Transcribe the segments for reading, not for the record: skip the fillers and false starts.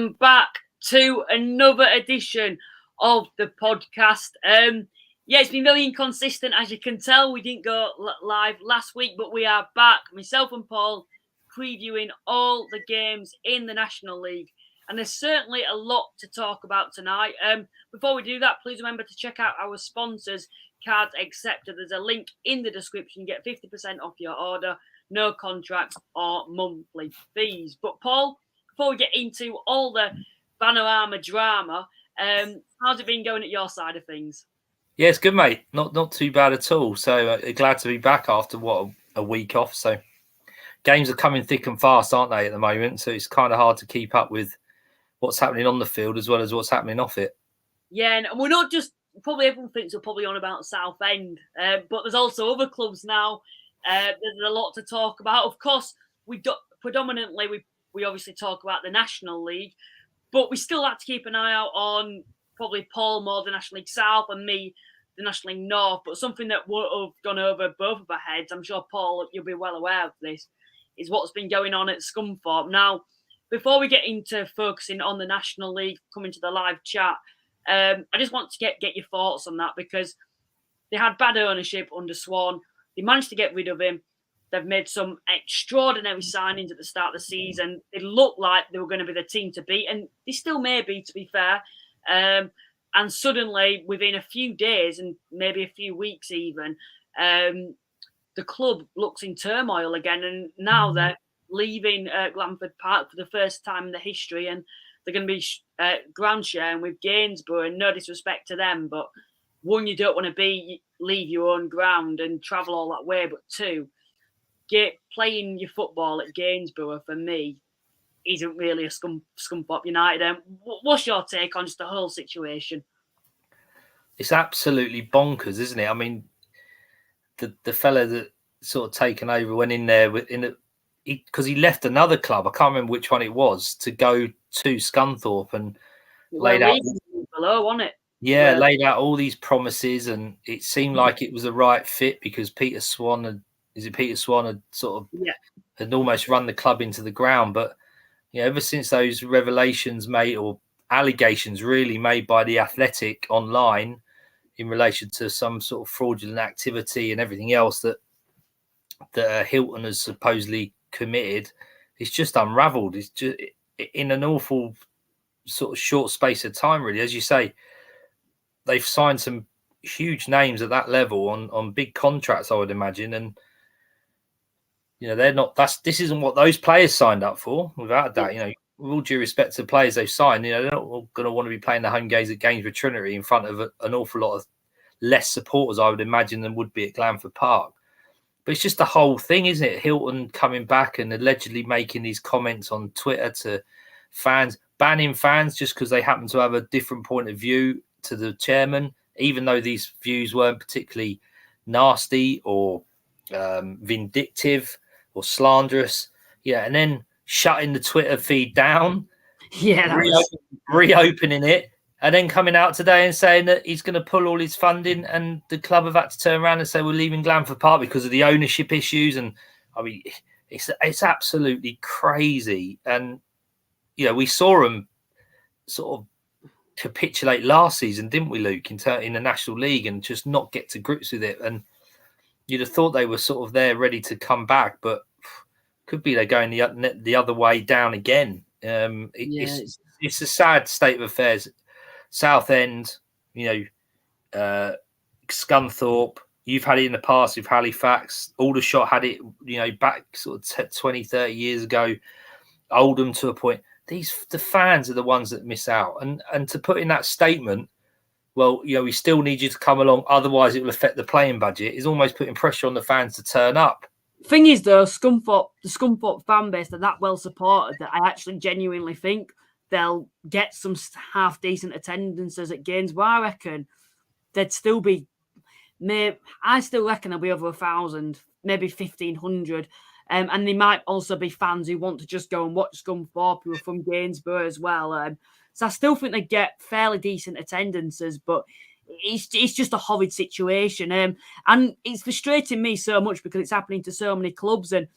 Back to another edition of the podcast. It's been very inconsistent, as you can tell. We didn't go live last week, but we are back. Myself and Paul previewing all the games in the National League. And there's certainly a lot to talk about tonight. Before we do that, please remember to check out our sponsors, Cards Accepted. There's a link in the description. Get 50% off your order. No contracts or monthly fees. But Paul, before we get into all the Vanarama drama, how's it been going at your side of things? Yeah, it's good, mate. Not too bad at all. So glad to be back after a week off. So games are coming thick and fast, aren't they, at the moment? So it's kind of hard to keep up with what's happening on the field as well as what's happening off it. Yeah, and we're not just, probably everyone thinks we're probably on about Southend, but there's also other clubs now. There's a lot to talk about. Of course, we obviously talk about the National League, but we still have to keep an eye out on probably Paul more the National League South and me the National League North. But something that would have gone over both of our heads, I'm sure, Paul, you'll be well aware of this, is what's been going on at Scunthorpe. Now, before we get into focusing on the National League, coming to the live chat, I just want to get your thoughts on that, because they had bad ownership under Swan. They managed to get rid of him. They've made some extraordinary signings at the start of the season. It looked like they were going to be the team to beat, and they still may be, to be fair. And suddenly, within a few days and maybe a few weeks even, the club looks in turmoil again. And now they're leaving Glanford Park for the first time in their history, and they're going to be ground sharing with Gainsborough. And no disrespect to them, but one, you don't want to leave your own ground and travel all that way. But two, playing your football at Gainsborough, for me, isn't really a Scunthorpe United. What's your take on just the whole situation? It's absolutely bonkers, isn't it? I mean, the fella that sort of taken over went in there because he left another club. I can't remember which one it was, to go to Scunthorpe and laid out below, wasn't it? Yeah, laid out all these promises, and it seemed like it was the right fit because Peter Swan had sort of had almost run the club into the ground. But ever since those revelations made, or allegations really made by The Athletic online in relation to some sort of fraudulent activity and everything else that Hilton has supposedly committed, it's just unravelled. It's just in an awful sort of short space of time, really. As you say, they've signed some huge names at that level on big contracts, I would imagine, and they're not. This isn't what those players signed up for, without a doubt. With all due respect to the players they've signed, they're not going to want to be playing the home games at Gainsborough Trinity in front of an awful lot of less supporters, I would imagine, than would be at Glanford Park. But it's just the whole thing, isn't it? Hilton coming back and allegedly making these comments on Twitter to fans, banning fans just because they happen to have a different point of view to the chairman, even though these views weren't particularly nasty or vindictive or slanderous. And then shutting the Twitter feed down, reopening it, and then coming out today and saying that he's going to pull all his funding, and the club have had to turn around and say we're leaving Glanford Park because of the ownership issues. And I mean, it's absolutely crazy. And we saw them sort of capitulate last season, didn't we, Luke, in the National League, and just not get to grips with it. And you'd have thought they were sort of there ready to come back, but could be they're going the other way down again. It's a sad state of affairs. Southend, Scunthorpe, you've had it in the past with Halifax. Aldershot had it, back sort of 20, 30 years ago. Oldham to a point. The fans are the ones that miss out. And to put in that statement, well, we still need you to come along, otherwise it will affect the playing budget, is almost putting pressure on the fans to turn up. Thing is, though, the Scunthorpe fan base, they're that well supported that I actually genuinely think they'll get some half-decent attendances at Gainsborough. I reckon there'd still be, I still reckon there'll be over 1,000, maybe 1,500. And they might also be fans who want to just go and watch Scunthorpe, who are from Gainsborough as well. So I still think they get fairly decent attendances, but it's just a horrid situation. And it's frustrating me so much because it's happening to so many clubs. And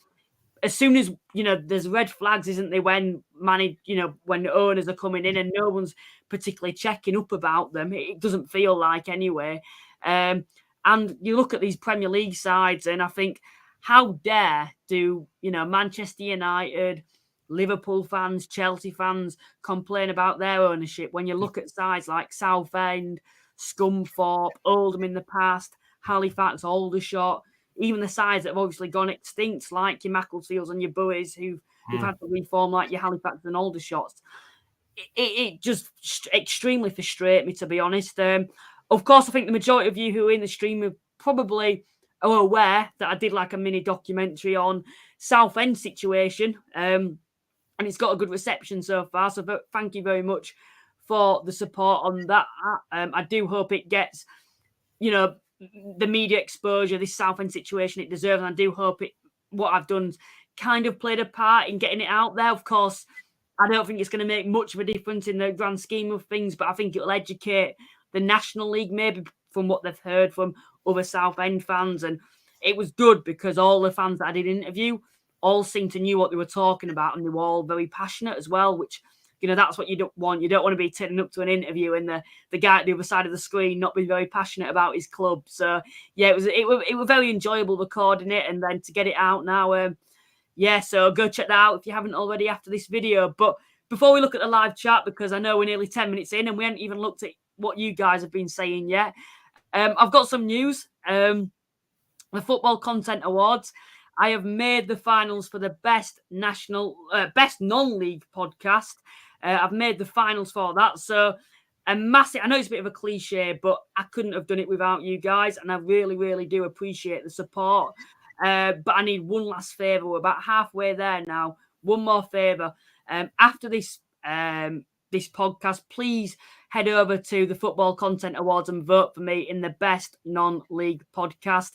as soon as, there's red flags, isn't there, when when the owners are coming in and no one's particularly checking up about them. It doesn't feel like anyway. And you look at these Premier League sides and I think, how dare do, Manchester United, Liverpool fans, Chelsea fans complain about their ownership when you look at sides like Southend, Scunthorpe, Oldham in the past, Halifax, Aldershot, even the sides that have obviously gone extinct, like your Macclesfields and your Buries, who've had to reform, like your Halifax and Aldershots. It just extremely frustrates me, to be honest. Of course, I think the majority of you who are in the stream are probably aware that I did like a mini documentary on Southend situation, and it's got a good reception so far. So thank you very much for the support on that. I do hope it gets, the media exposure, this Southend situation it deserves, and I do hope what I've done kind of played a part in getting it out there. Of course, I don't think it's going to make much of a difference in the grand scheme of things, but I think it'll educate the National League, maybe from what they've heard from other Southend fans. And it was good because all the fans that I did interview all seemed to knew what they were talking about, and they were all very passionate as well, which, that's what you don't want. You don't want to be turning up to an interview and the guy at the other side of the screen not being very passionate about his club. So, yeah, it was very enjoyable recording it, and then to get it out now. So go check that out if you haven't already after this video. But before we look at the live chat, because I know we're nearly 10 minutes in and we haven't even looked at what you guys have been saying yet, I've got some news. The Football Content Awards. I have made the finals for the best non-league podcast. I've made the finals for that. So a massive, I know it's a bit of a cliche, but I couldn't have done it without you guys. And I really, really do appreciate the support. But I need one last favour. We're about halfway there now. One more favour. After this podcast, please head over to the Football Content Awards and vote for me in the best non-league podcast.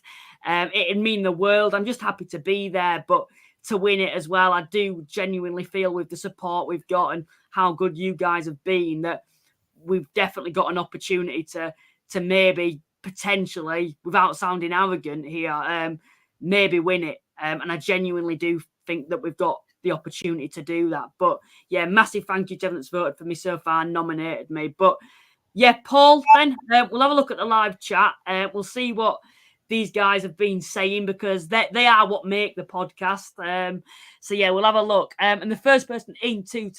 It'd mean the world. I'm just happy to be there, but to win it as well, I do genuinely feel with the support we've got and how good you guys have been, that we've definitely got an opportunity to maybe potentially, without sounding arrogant here, maybe win it. And I genuinely do think that we've got the opportunity to do that. But yeah, massive thank you to everyone that's voted for me so far and nominated me. But yeah, Paul, then we'll have a look at the live chat. We'll see what these guys have been saying, because they are what make the podcast. So yeah, we'll have a look. And the first person into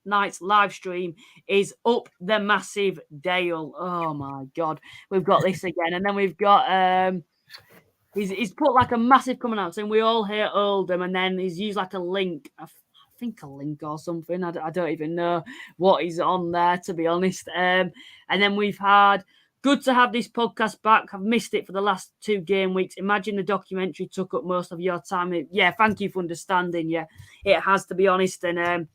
tonight's live stream is Up the Massive Dale. Oh my God, we've got this again. And then we've got he's put like a massive comment out saying we all hate Oldham, and then he's used like a link. I think a link or something. I don't even know what he's on there, to be honest. And then we've had, good to have this podcast back. I've missed it for the last 2 game weeks. Imagine the documentary took up most of your time. Yeah, thank you for understanding. Yeah, it has, to be honest. And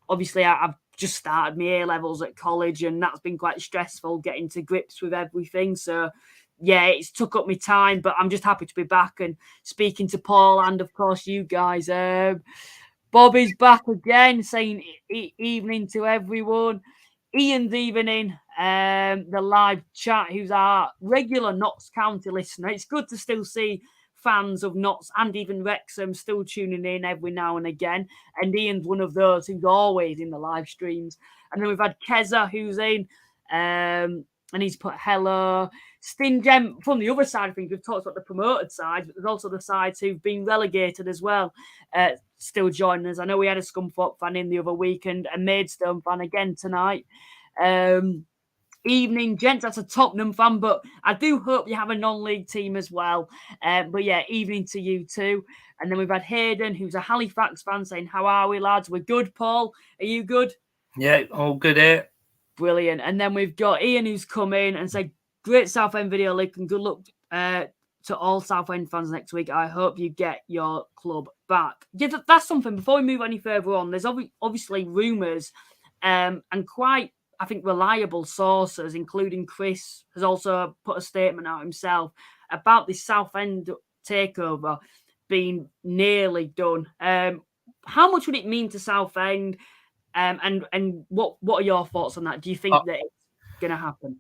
obviously, I've just started my A-levels at college, and that's been quite stressful getting to grips with everything. So, yeah, it's took up my time, but I'm just happy to be back and speaking to Paul and, of course, you guys. Bobby's back again, saying evening to everyone. Ian's even in the live chat, who's our regular Notts County listener. It's good to still see fans of Notts and even Wrexham still tuning in every now and again. And Ian's one of those who's always in the live streams. And then we've had Keza, who's in, and he's put hello. Stingem, from the other side of things, we've talked about the promoted side, but there's also the sides who've been relegated as well, still joining us. I know we had a Scunthorpe fan in the other week and a Maidstone fan again tonight. Evening, gents. That's a Tottenham fan, but I do hope you have a non-league team as well. But yeah, evening to you too. And then we've had Hayden, who's a Halifax fan, saying, how are we, lads? We're good, Paul. Are you good? Yeah, all good here. Brilliant. And then we've got Ian, who's come in and said, great Southend video league, and good luck to all Southend fans next week. I hope you get your club back. Yeah, that's something. Before we move any further on, there's obviously rumours and quite, I think, reliable sources, including Chris, has also put a statement out himself about this Southend takeover being nearly done. How much would it mean to Southend? And what are your thoughts on that? Do you think that it's going to happen?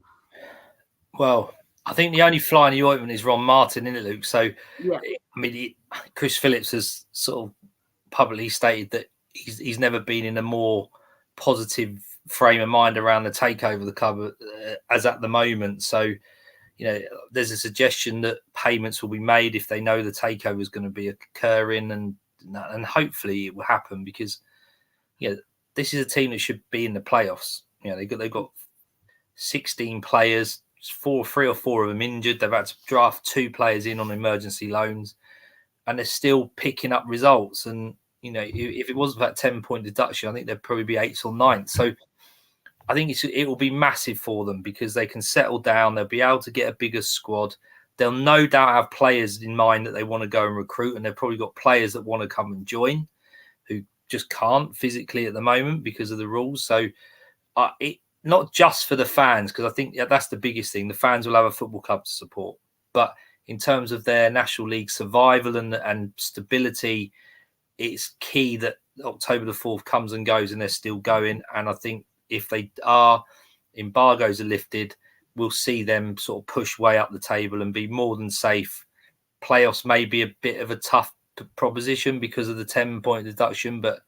Well, I think the only fly in the ointment is Ron Martin, isn't it, Luke? So, yeah. I mean, Chris Phillips has sort of publicly stated that he's never been in a more positive frame of mind around the takeover of the club as at the moment. So, there's a suggestion that payments will be made if they know the takeover is going to be occurring, and hopefully it will happen, because this is a team that should be in the playoffs. They've got 16 players, 3 or 4 of them injured. They've had to draft 2 players in on emergency loans, and they're still picking up results. And if it wasn't for that 10-point deduction, I think they'd probably be 8th or 9th. So I think it will be massive for them, because they can settle down. They'll be able to get a bigger squad. They'll no doubt have players in mind that they want to go and recruit, and they've probably got players that want to come and join who just can't physically at the moment because of the rules. So not just for the fans, because I think that's the biggest thing. The fans will have a football club to support. But in terms of their National League survival and stability, it's key that October the 4th comes and goes and they're still going. And I think if embargoes are lifted, we'll see them sort of push way up the table and be more than safe. Playoffs may be a bit of a tough proposition because of the 10-point deduction, but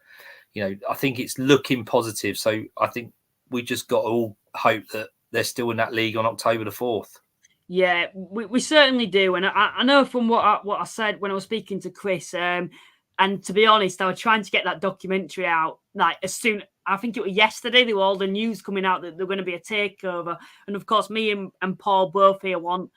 I think it's looking positive. So I think we just got to all hope that they're still in that league on October the 4th. Yeah, we certainly do. And I know from what I said when I was speaking to Chris, and to be honest, I was trying to get that documentary out like as soon. I think it was yesterday. There were all the news coming out that there were going to be a takeover, and of course, me and Paul both here want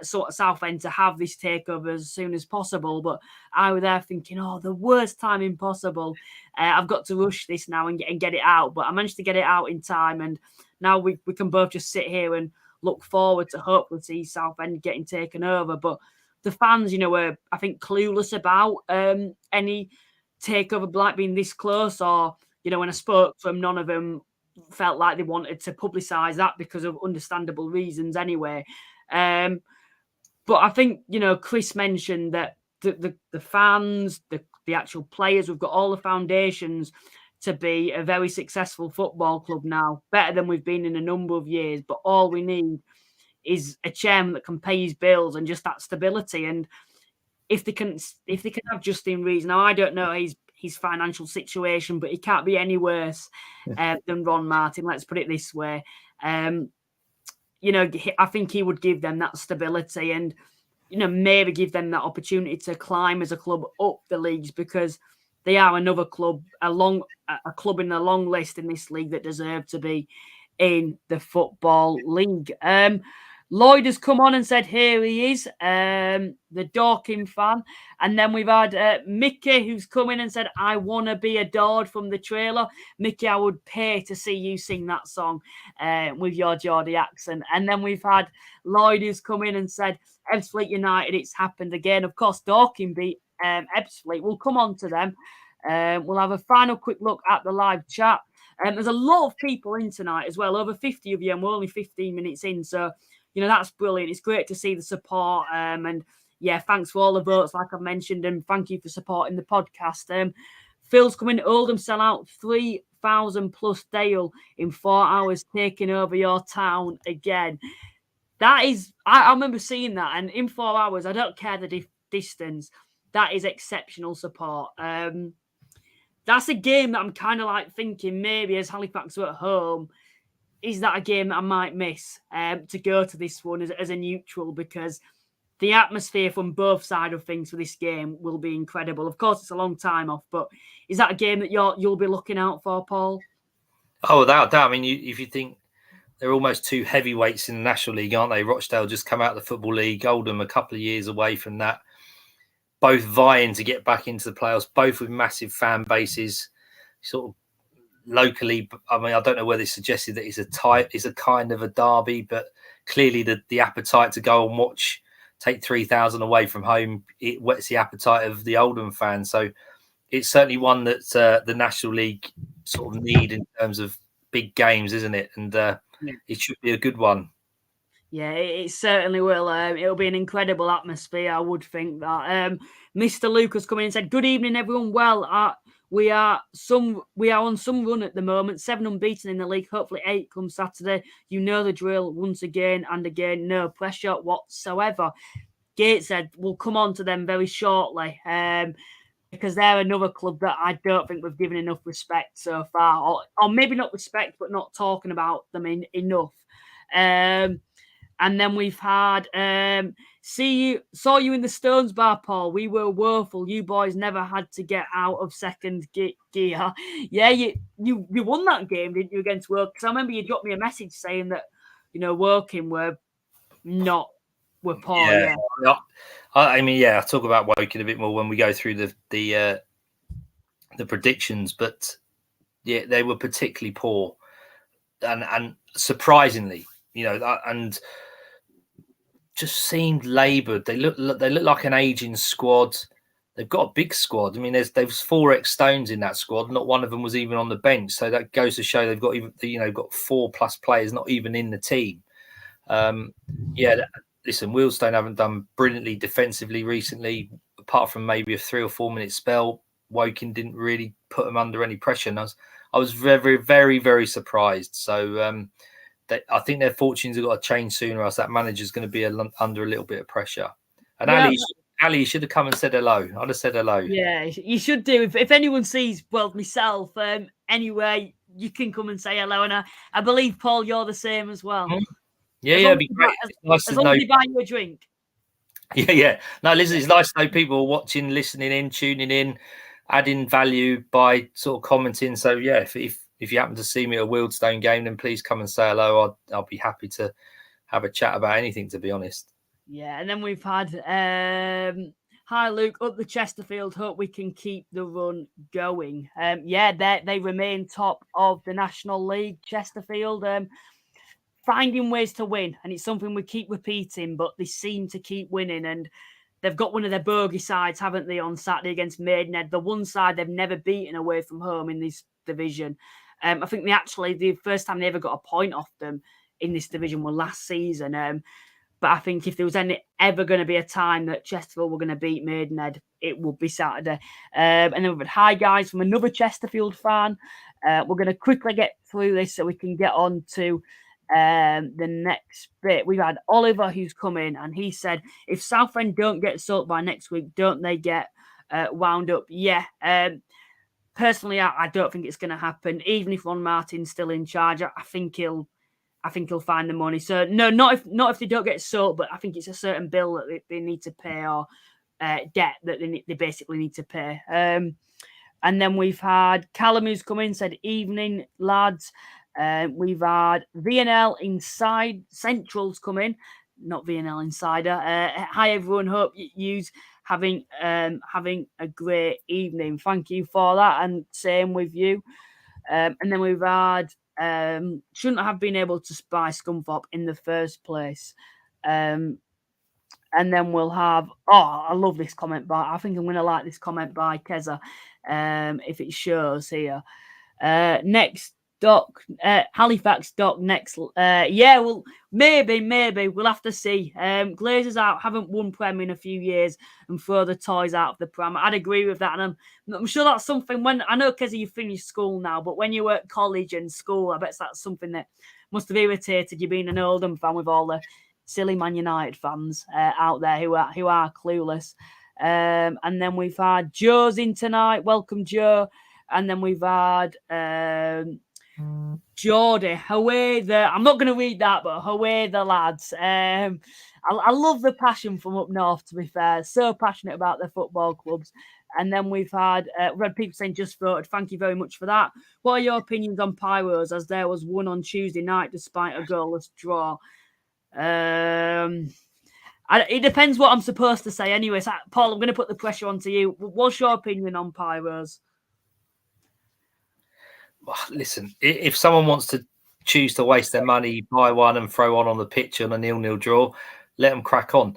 sort of Southend to have this takeover as soon as possible. But I was there thinking, the worst timing possible. I've got to rush this now and get it out. But I managed to get it out in time, and now we can both just sit here and look forward to hopefully see Southend getting taken over. But the fans, were, I think, clueless about any takeover like being this close, or when I spoke to them, none of them felt like they wanted to publicise that because of understandable reasons anyway. But I think, Chris mentioned that the fans, the actual players, we've got all the foundations to be a very successful football club now, better than we've been in a number of years. But all we need is a chairman that can pay his bills and just that stability. And if they can have Justin Rees, now I don't know his financial situation, but he can't be any worse than Ron Martin. Let's put it this way. I think he would give them that stability and, maybe give them that opportunity to climb as a club up the leagues, because they are another club, a club in the long list in this league that deserve to be in the Football League. Lloyd has come on and said, here he is, the Dorking fan. And then we've had Mickey, who's come in and said, I want to be adored, from the trailer. Mickey, I would pay to see you sing that song with your Geordie accent. And then we've had Lloyd, who's come in and said, Ebbsfleet United, it's happened again. Of course, Dorking beat Ebbsfleet. We'll come on to them. We'll have a final quick look at the live chat. There's a lot of people in tonight as well, over 50 of you, and we're only 15 minutes in. So, that's brilliant. It's great to see the support. And yeah, thanks for all the votes, like I've mentioned, and thank you for supporting the podcast. Phil's coming. Oldham sell out 3,000 plus Dale in 4 hours, taking over your town again. That is, I remember seeing that, and in 4 hours, I don't care the distance. That is exceptional support. That's a game that I'm kind of like thinking, maybe as Halifax are at home, is that a game that I might miss to go to this one as a neutral, because the atmosphere from both sides of things for this game will be incredible. Of course, it's a long time off, but is that a game that you'll be looking out for, Paul? Oh, without doubt. I mean, if you think they're almost 2 heavyweights in the National League, aren't they? Rochdale just come out of the Football League, Oldham a couple of years away from that. Both vying to get back into the playoffs, both with massive fan bases, sort of locally. I mean, I don't know whether it's suggested that it's a kind of a derby, but clearly the appetite to go and watch, take 3,000 away from home, it whets the appetite of the Oldham fans. So it's certainly one that the National League sort of need in terms of big games, isn't it? And it should be a good one. Yeah, it certainly will. It'll be an incredible atmosphere, I would think that. Mr. Lucas coming in and said, good evening, everyone. Well, we are on some run at the moment, 7 unbeaten in the league, hopefully 8 come Saturday. You know the drill, once again and again, no pressure whatsoever. Gates said, we'll come on to them very shortly. because they're another club that I don't think we've given enough respect so far, or maybe not respect, but not talking about them enough. And then we've had saw you in the Stones bar, Paul. We were woeful. You boys never had to get out of second gear. Yeah, you won that game, didn't you, against Woking? Because I remember you dropped me a message saying that, Woking were poor. Yeah. I mean, I'll talk about Woking a bit more when we go through the predictions, but yeah, they were particularly poor, and surprisingly, and just seemed laboured. They look like an aging squad. They've got a big squad. I mean, there's 4 ex-Stones in that squad. Not one of them was even on the bench. So that goes to show they've got got 4+ players not even in the team. Listen, Wealdstone haven't done brilliantly defensively recently, apart from maybe a 3 or 4 minute spell. Woking didn't really put them under any pressure, and I was very, very, very surprised. So I think their fortunes have got to change sooner, or else that manager's going to be under a little bit of pressure. And Ali should have come and said hello. I'd have said hello. Yeah, you should do. If anyone sees, myself, anyway, you can come and say hello. And I believe, Paul, you're the same as well. Yeah, it'd be great. As long as you buy you a drink. Yeah. No, listen, it's nice to know people are watching, listening in, tuning in, adding value by sort of commenting. So, yeah, if you happen to see me at a Wealdstone game, then please come and say hello. I'll be happy to have a chat about anything, to be honest. Yeah, and then we've had, hi, Luke, up the Chesterfield. Hope we can keep the run going. They remain top of the National League, Chesterfield, finding ways to win. And it's something we keep repeating, but they seem to keep winning. And they've got one of their bogey sides, haven't they, on Saturday against Maidenhead? The one side they've never beaten away from home in this division. I think the first time they ever got a point off them in this division was last season. But I think if there was ever going to be a time that Chesterfield were going to beat Maidenhead, it would be Saturday. And then we've had hi guys from another Chesterfield fan. We're going to quickly get through this so we can get on to the next bit. We've had Oliver who's come in, and he said, if Southend don't get sold by next week, don't they get wound up? Yeah. Personally, I don't think it's going to happen. Even if Ron Martin's still in charge, I think he'll find the money. So no, not if they don't get sold, but I think it's a certain bill that they need to pay, or debt that they basically need to pay. And then we've had Callum who's come in, said, evening lads. We've had VNL Inside Central's come in, not VNL Insider. Hi everyone, hope you's having a great evening. Thank you for that, and same with you. And then we've had shouldn't have been able to buy Scunthorpe in the first place. And then we'll have, I love this comment by, I think I'm going to like this comment by Keza, if it shows here. Next, Doc, Halifax Doc next. Well, maybe we'll have to see. Glazers out, haven't won Prem in a few years, and throw the toys out of the pram. I'd agree with that, and I'm sure that's something. When I know, Keza, you finished school now, but when you were at college and school, I bet that's something that must have irritated you, being an Oldham fan with all the silly Man United fans out there who are clueless. And then we've had Joe's in tonight. Welcome, Joe. And then we've had Geordie, I'm not going to read that, but away the lads. I love the passion from up north, to be fair. So passionate about their football clubs. And then we've had people saying just voted. Thank you very much for that. What are your opinions on Pyros, as there was one on Tuesday night despite a goalless draw? It depends what I'm supposed to say anyway. So, Paul, I'm going to put the pressure onto you. What's your opinion on Pyros? Listen, if someone wants to choose to waste their money, buy one and throw one on the pitch on a 0-0 draw, let them crack on.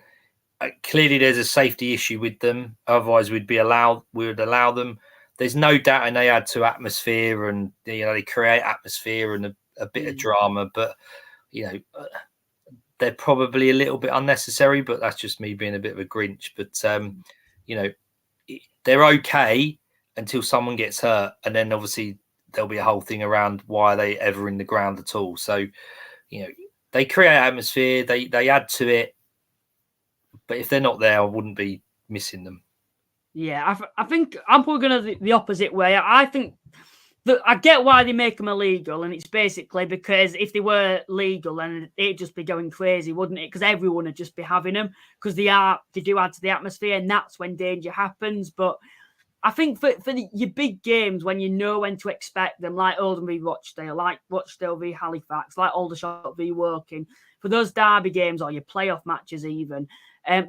Clearly, there's a safety issue with them. Otherwise, we would allow them. There's no doubt, and they add to atmosphere, and they create atmosphere and a bit of drama. But they're probably a little bit unnecessary. But that's just me being a bit of a Grinch. But they're okay until someone gets hurt, and then obviously there'll be a whole thing around why are they ever in the ground at all. So, they create atmosphere, they add to it. But if they're not there, I wouldn't be missing them. Yeah, I think I'm probably going to the opposite way. I think that I get why they make them illegal, and it's basically because if they were legal, then it'd just be going crazy, wouldn't it? Because everyone would just be having them because they do add to the atmosphere, and that's when danger happens. But I think for your big games, when you know when to expect them, like Oldham v Rochdale, like Rochdale v Halifax, like Aldershot v Woking, for those derby games or your playoff matches even,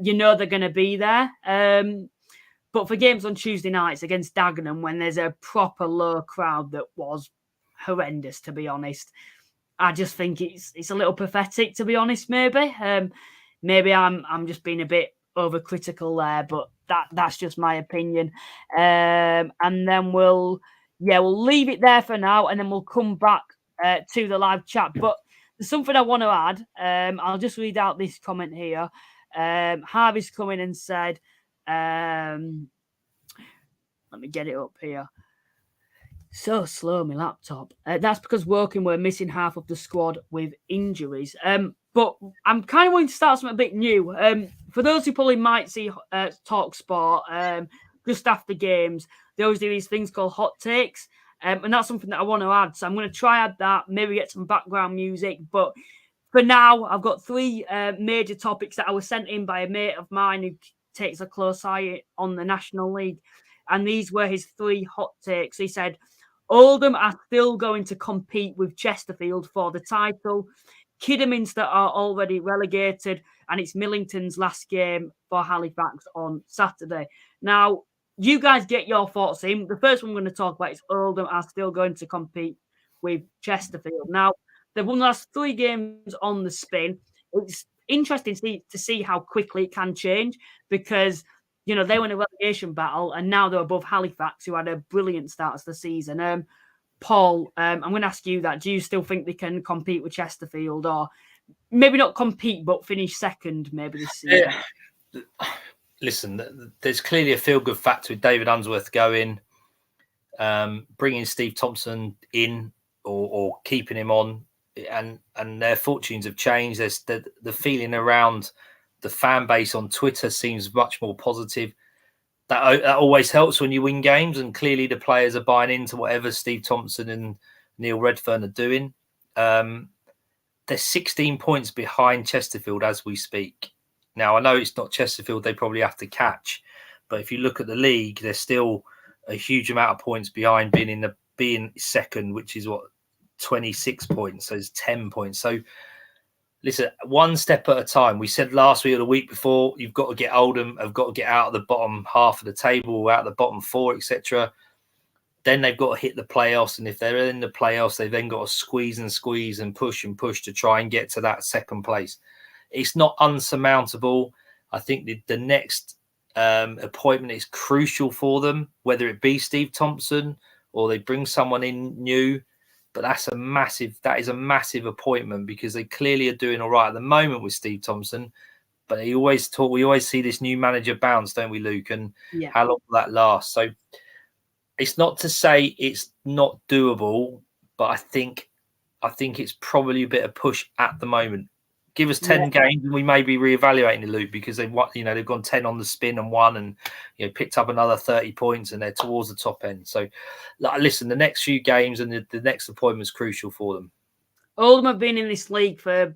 you know they're going to be there. But for games on Tuesday nights against Dagenham, when there's a proper low crowd that was horrendous, to be honest, I just think it's a little pathetic, to be honest. Maybe I'm just being a bit overcritical there, but that's just my opinion. And then we'll leave it there for now, and then we'll come back to the live chat. But there's something I want to add. I'll just read out this comment here. Harvey's come in and said, let me get it up here. So slow, my laptop. That's because Woking were missing half of the squad with injuries. But I'm kind of wanting to start something a bit new. For those who probably might see Talk Sport just after games, they always do these things called hot takes. And that's something that I want to add. So I'm going to try add that, maybe get some background music. But for now, I've got three major topics that I was sent in by a mate of mine who takes a close eye on the National League. And these were his three hot takes. He said, Oldham are still going to compete with Chesterfield for the title. Kidderminster are already relegated, and it's Millington's last game for Halifax on Saturday. Now, you guys get your thoughts in. The first one I'm going to talk about is Oldham are still going to compete with Chesterfield. Now, they've won the last 3 games on the spin. It's interesting to see how quickly it can change because they were in a relegation battle and now they're above Halifax, who had a brilliant start to the season. Paul, I'm going to ask you that. Do you still think they can compete with Chesterfield, or maybe not compete, but finish second maybe this season? Yeah. Listen, there's clearly a feel-good factor with David Unsworth going, bringing Steve Thompson in or keeping him on, and their fortunes have changed. There's the feeling around the fan base on Twitter seems much more positive. That always helps when you win games, and clearly the players are buying into whatever Steve Thompson and Neil Redfern are doing. They're 16 points behind Chesterfield as we speak. Now, I know it's not Chesterfield they probably have to catch, but if you look at the league, they're still a huge amount of points behind being second, which is 26 points. So it's 10 points. So listen, one step at a time. We said last week or the week before, you've got to get Oldham, have got to get out of the bottom half of the table, out of the bottom 4, etc. Then they've got to hit the playoffs. And if they're in the playoffs, they've then got to squeeze and push to try and get to that second place. It's not unsurmountable. I think the next appointment is crucial for them, whether it be Steve Thompson or they bring someone in new. But that is a massive appointment because they clearly are doing all right at the moment with Steve Thompson. But we always see this new manager bounce, don't we, Luke? And how long will that last? So it's not to say it's not doable, but I think it's probably a bit of push at the moment. Give us 10 games and we may be reevaluating the Luke because they've gone 10 on the spin and won and picked up another 30 points and they're towards the top end. So listen, the next few games and the next appointment is crucial for them. Oldham have been in this league for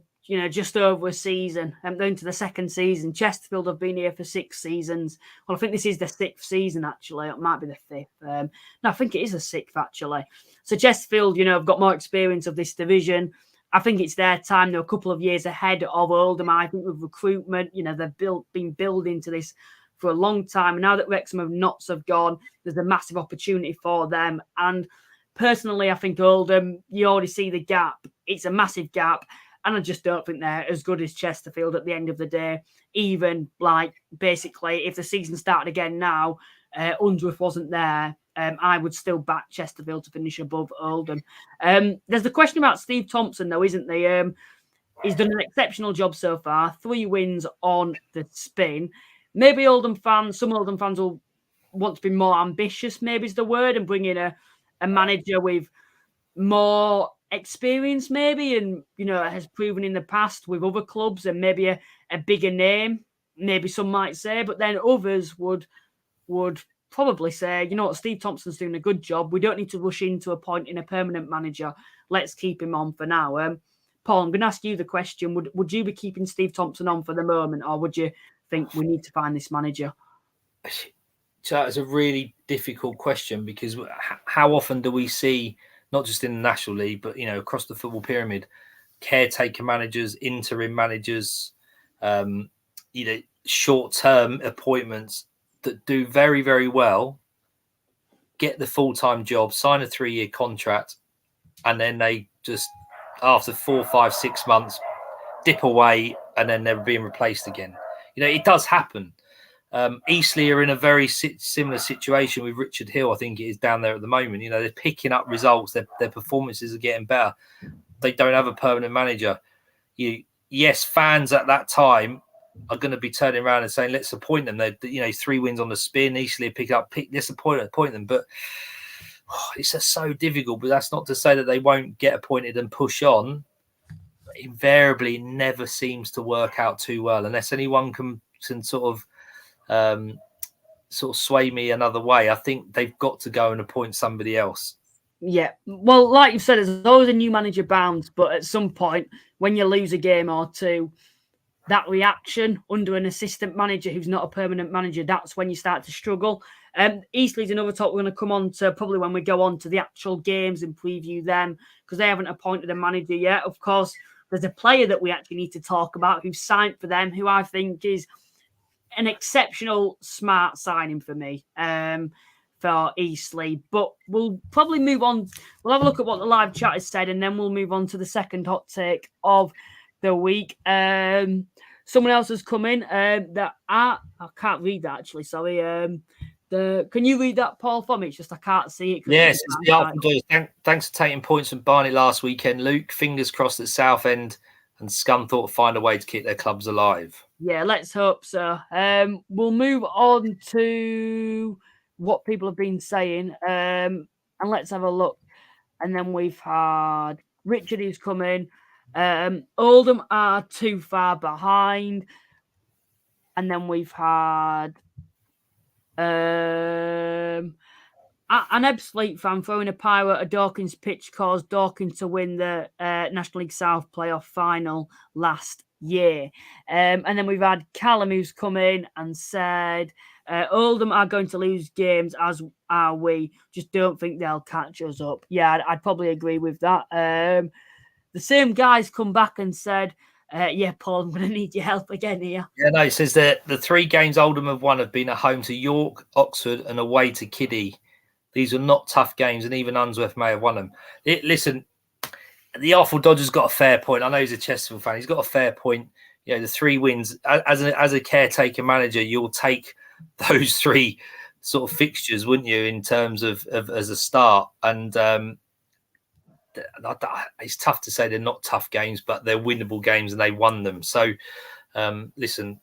just over a season. Down to the second season. Chesterfield have been here for 6 seasons. Well, I think this is the 6th season actually. It might be the 5th. No, I think it is the 6th actually. So Chesterfield, have got more experience of this division. I think it's their time. They're a couple of years ahead of Oldham. I think with recruitment, they've been building to this for a long time. And now that Wrexham have Notts have gone, there's a massive opportunity for them. And personally, I think Oldham, you already see the gap. It's a massive gap. And I just don't think they're as good as Chesterfield at the end of the day. Even basically, if the season started again now, Unsworth wasn't there, I would still back Chesterfield to finish above Oldham. There's the question about Steve Thompson, though, isn't there? He's done an exceptional job so far. 3 wins on the spin. Maybe some Oldham fans will want to be more ambitious, maybe is the word, and bring in a manager with more experience, maybe, and has proven in the past with other clubs and maybe a bigger name, maybe some might say, but then others would would probably say, you know what, Steve Thompson's doing a good job. We don't need to rush into appointing a permanent manager. Let's keep him on for now. Paul, I'm going to ask you the question. Would you be keeping Steve Thompson on for the moment, or would you think we need to find this manager? So it's a really difficult question, because how often do we see, not just in the National League, but, across the football pyramid, caretaker managers, interim managers, short-term appointments that do very, very well, get the full-time job, sign a 3-year contract, and then they just, after 4, 5, 6 months, dip away, and then they're being replaced again. It does happen. Eastleigh are in a very similar situation with Richard Hill, I think it is, down there at the moment. They're picking up results. Their performances are getting better. They don't have a permanent manager. Yes, fans at that time are going to be turning around and saying, let's appoint them. They're 3 wins on the spin. Eastleigh let's appoint them. But it's just so difficult. But that's not to say that they won't get appointed and push on. But invariably, it never seems to work out too well, unless anyone can sort of sway me another way. I think they've got to go and appoint somebody else. Yeah, well, like you've said, there's always a new manager bound, but at some point, when you lose a game or two, that reaction under an assistant manager who's not a permanent manager, that's when you start to struggle. Eastleigh's another talk we're going to come on to probably when we go on to the actual games and preview them, because they haven't appointed a manager yet. Of course, there's a player that we actually need to talk about who signed for them, who I think is an exceptional, smart signing for me. For Eastleigh, but we'll probably move on. We'll have a look at what the live chat has said, and then we'll move on to the second hot take of the week. Someone else has come in that I can't read that actually. Sorry. Can you read that, Paul, for me? It's just I can't see it. Yes, it's the Arthur. Thanks for taking points from Barney last weekend, Luke. Fingers crossed that Southend and Scunthorpe find a way to keep their clubs alive. Yeah, let's hope so. We'll move on to what people have been saying, and let's have a look. And then we've had Richard who's come in. Oldham are too far behind. And then we've had an Ebbsfleet fan throwing a pyro at a Dawkins pitch caused Dawkins to win the National League South playoff final last year. And then we've had Callum who's come in and said, Oldham are going to lose games, as are we. Just don't think they'll catch us up. Yeah, I'd probably agree with that. The same guys come back and said, yeah, Paul, I'm going to need your help again here. Yeah, no, it says that the 3 games Oldham have won have been at home to York, Oxford and away to Kiddie. These are not tough games, and even Unsworth may have won them. Listen, the Awful Dodger's got a fair point. I know he's a Chesterfield fan. He's got a fair point. The 3 wins. As a caretaker manager, you'll take those 3 sort of fixtures, wouldn't you, in terms of as a start? And it's tough to say they're not tough games, but they're winnable games and they won them. So, listen,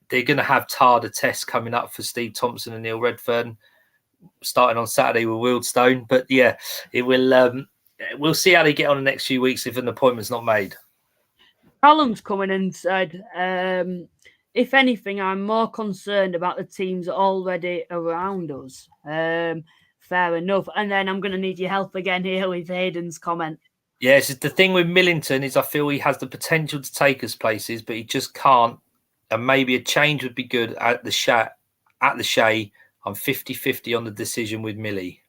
they're going to have harder tests coming up for Steve Thompson and Neil Redfern, starting on Saturday with Wealdstone. But yeah, it will. We'll see how they get on the next few weeks if an appointment's not made. Callum's coming and said, if anything, I'm more concerned about the teams already around us. Fair enough. And then I'm going to need your help again here with Hayden's comment. Yes, the thing with Millington is I feel he has the potential to take us places, but he just can't. And maybe a change would be good at the Shay. I'm 50-50 on the decision with Millie.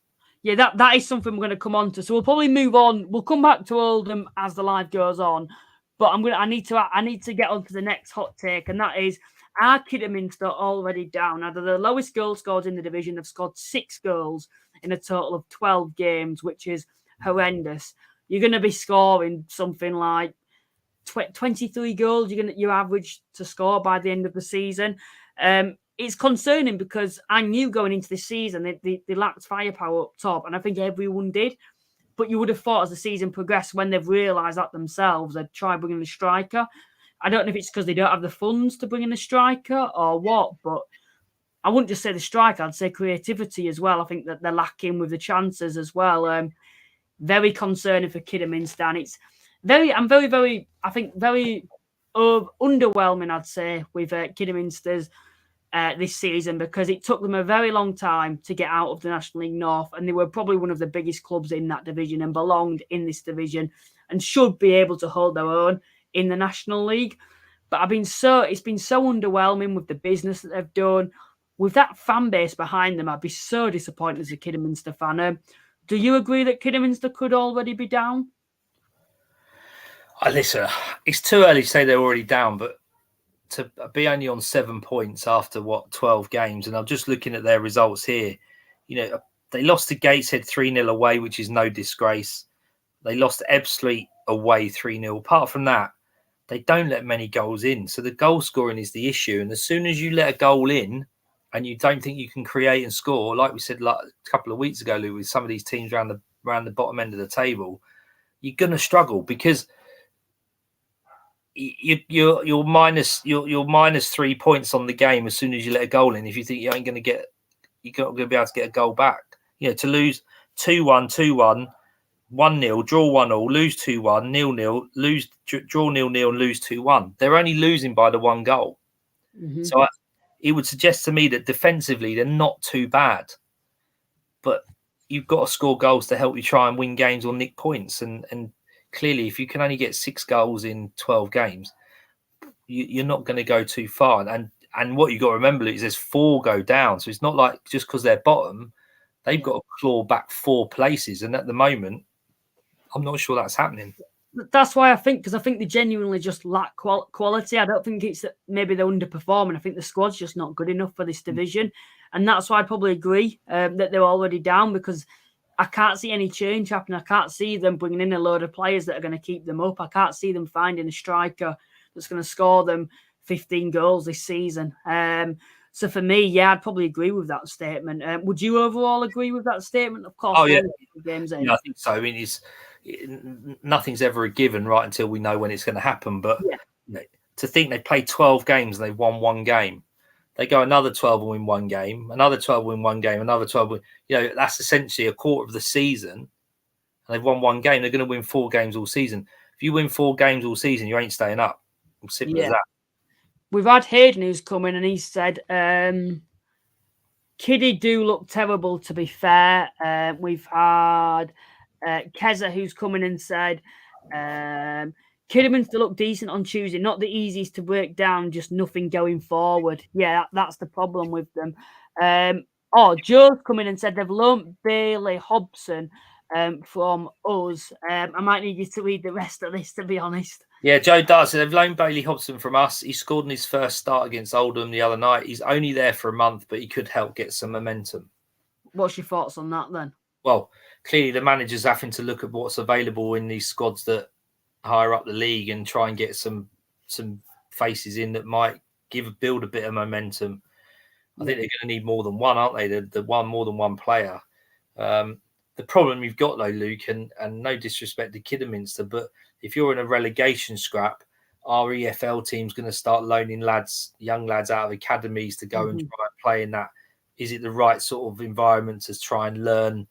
Yeah, that is something we're going to come on to. So we'll probably move on. We'll come back to Oldham as the live goes on. But I need to get on to the next hot take, and that is, are Kidderminster already down? Now, they're the lowest goal scorers in the division. They've scored 6 goals in a total of 12 games, which is horrendous. You're going to be scoring something like 23 goals. Your average to score by the end of the season. It's concerning because I knew going into this season they lacked firepower up top, and I think everyone did. But you would have thought as the season progressed, when they've realised that themselves, they'd try bringing a striker. I don't know if it's because they don't have the funds to bring in a striker or what, but I wouldn't just say the striker, I'd say creativity as well. I think that they're lacking with the chances as well. Very concerning for Kidderminster. And it's very underwhelming, I'd say, with Kidderminster's this season, because it took them a very long time to get out of the National League North, and they were probably one of the biggest clubs in that division and belonged in this division and should be able to hold their own in the National League. But it's been so underwhelming with the business that they've done. With that fan base behind them, I'd be so disappointed as a Kidderminster fan. Do you agree that Kidderminster could already be down? Listen, it's too early to say they're already down, but to be only on 7 points after 12 games, and I'm just looking at their results here. They lost to Gateshead 3-0 away, which is no disgrace. They lost to Ebbsfleet away 3-0. Apart from that, they don't let many goals in. So the goal scoring is the issue. And as soon as you let a goal in and you don't think you can create and score, like we said a couple of weeks ago, Lou, with some of these teams around the bottom end of the table, you're going to struggle, because you're minus 3 points on the game as soon as you let a goal in. If you think you're not going to be able to get a goal back, to lose 2-1, 2-1, 1-0, draw 1-1, lose 2-1, 0-0, lose, draw 0-0, and lose 2-1. They're only losing by the one goal. Mm-hmm. So it would suggest to me that defensively they're not too bad, but you've got to score goals to help you try and win games or nick points. And clearly, if you can only get 6 goals in 12 games, you're not going to go too far. And what you've got to remember is there's 4 go down. So it's not like just because they're bottom, they've got to claw back 4 places. And at the moment, I'm not sure that's happening. That's why I think they genuinely just lack quality. I don't think it's that maybe they're underperforming. I think the squad's just not good enough for this division. And that's why I probably agree that they're already down, because I can't see any change happening. I can't see them bringing in a load of players that are going to keep them up. I can't see them finding a striker that's going to score them 15 goals this season. So for me, I'd probably agree with that statement. Would you overall agree with that statement? Of course. Oh, yeah. Games in. Yeah, I think so. I mean, nothing's ever a given, right, until we know when it's going to happen. But to think they played 12 games and they've won 1 game. They go another 12 and win 1 game, another 12 win 1 game, another 12 win. That's essentially a quarter of the season, and they've won 1 game. They're going to win 4 games all season. If you win 4 games all season, you ain't staying up. Simple as that. We've had Hayden who's come in, and he said, Kiddy do look terrible, to be fair. We've had Keza who's come in and said, Kidderminster look decent on Tuesday, not the easiest to break down, just nothing going forward. Yeah, that's the problem with them. Joe's come in and said they've loaned Bailey Hobson from us. I might need you to read the rest of this, to be honest. Yeah, Joe does. They've loaned Bailey Hobson from us. He scored in his first start against Oldham the other night. He's only there for a month, but he could help get some momentum. What's your thoughts on that then? Well, clearly the manager's having to look at what's available in these squads that higher up the league and try and get some faces in that might build a bit of momentum. I think they're going to need more than one, aren't they? More than one player. The problem you've got though, Luke, and no disrespect to Kidderminster, but if you're in a relegation scrap, our EFL team's going to start loaning young lads out of academies to go and try and play in that. Is it the right sort of environment to try and learn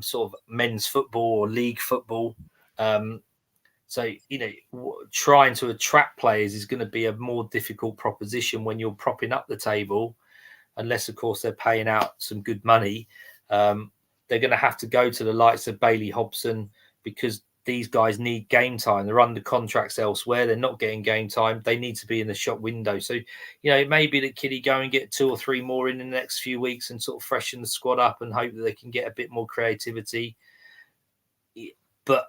sort of men's football or league football? So, trying to attract players is going to be a more difficult proposition when you're propping up the table, unless, of course, they're paying out some good money. They're going to have to go to the likes of Bailey Hobson, because these guys need game time. They're under contracts elsewhere. They're not getting game time. They need to be in the shop window. So, it may be that Kiddy go and get 2 or 3 more in the next few weeks and sort of freshen the squad up and hope that they can get a bit more creativity. But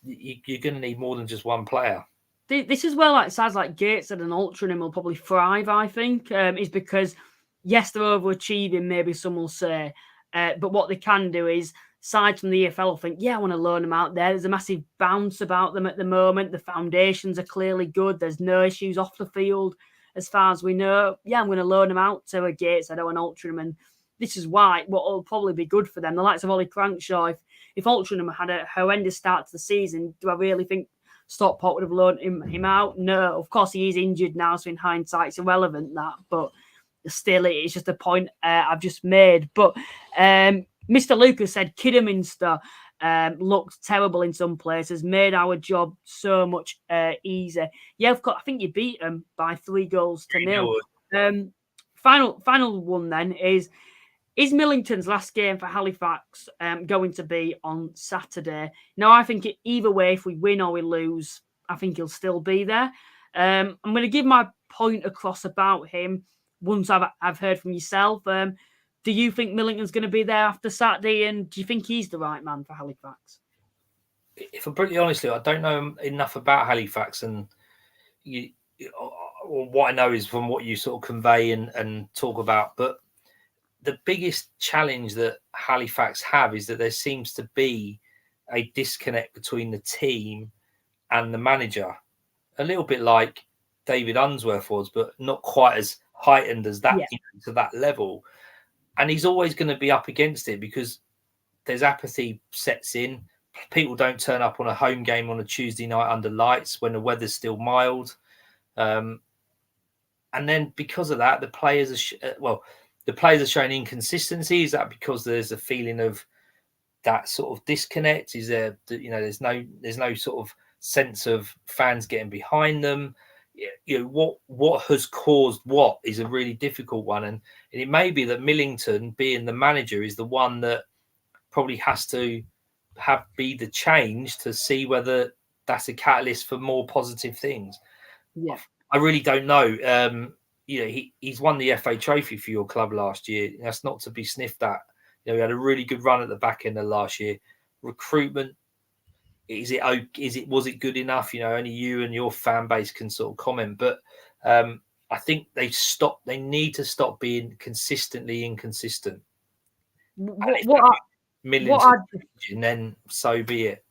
you're going to need more than just one player. This is where sides like Gateshead and Altrincham will probably thrive, I think, is because, yes, they're overachieving, maybe some will say, but what they can do is sides from the EFL will think, I want to loan them out there. There's a massive bounce about them at the moment. The foundations are clearly good. There's no issues off the field as far as we know. I'm going to loan them out to a Gateshead or an Altrincham, and this is why what will probably be good for them. The likes of Ollie Crankshaw, if Altrincham had a horrendous start to the season, do I really think Stockport would have loaned him out? No, of course he is injured now, so in hindsight it's irrelevant that, but still it's just a point I've just made. But Mr. Lucas said Kidderminster looked terrible in some places, made our job so much easier. I think you beat them by 3-0. Final one then is Millington's last game for Halifax going to be on Saturday? Now, I think either way, if we win or we lose, I think he'll still be there. I'm going to give my point across about him once I've heard from yourself. Do you think Millington's going to be there after Saturday, and do you think he's the right man for Halifax? If I'm pretty honest, I don't know enough about Halifax, and what I know is from what you sort of convey and talk about. But the biggest challenge that Halifax have is that there seems to be a disconnect between the team and the manager, a little bit like David Unsworth was, but not quite as heightened as that, to that level. And he's always going to be up against it because there's apathy sets in. People don't turn up on a home game on a Tuesday night under lights when the weather's still mild. And then because of that, the players are showing inconsistency. Is that because there's a feeling of that sort of disconnect? Is there, there's no sort of sense of fans getting behind them? What has caused what is a really difficult one, and it may be that Millington, being the manager, is the one that probably has to be the change to see whether that's a catalyst for more positive things. Yeah, I really don't know. He's won the FA Trophy for your club last year. That's not to be sniffed at. He had a really good run at the back end of last year. Recruitment, was it good enough? Only you and your fan base can sort of comment. But I think they need to stop being consistently inconsistent. And then so be it.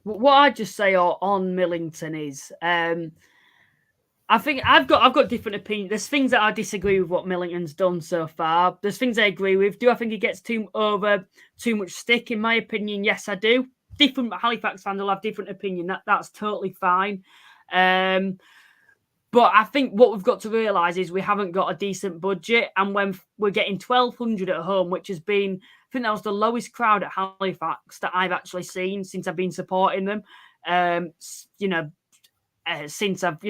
What I'd just say on Millington is, I think I've got different opinions. There's things that I disagree with what Millington's done so far. There's things I agree with. Do I think he gets too much stick? In my opinion, yes, I do. Different Halifax fans will have different opinion. That's totally fine. But I think what we've got to realise is we haven't got a decent budget, and when we're getting 1,200 at home, which has been, I think that was the lowest crowd at Halifax that I've actually seen since I've been supporting them. Since I've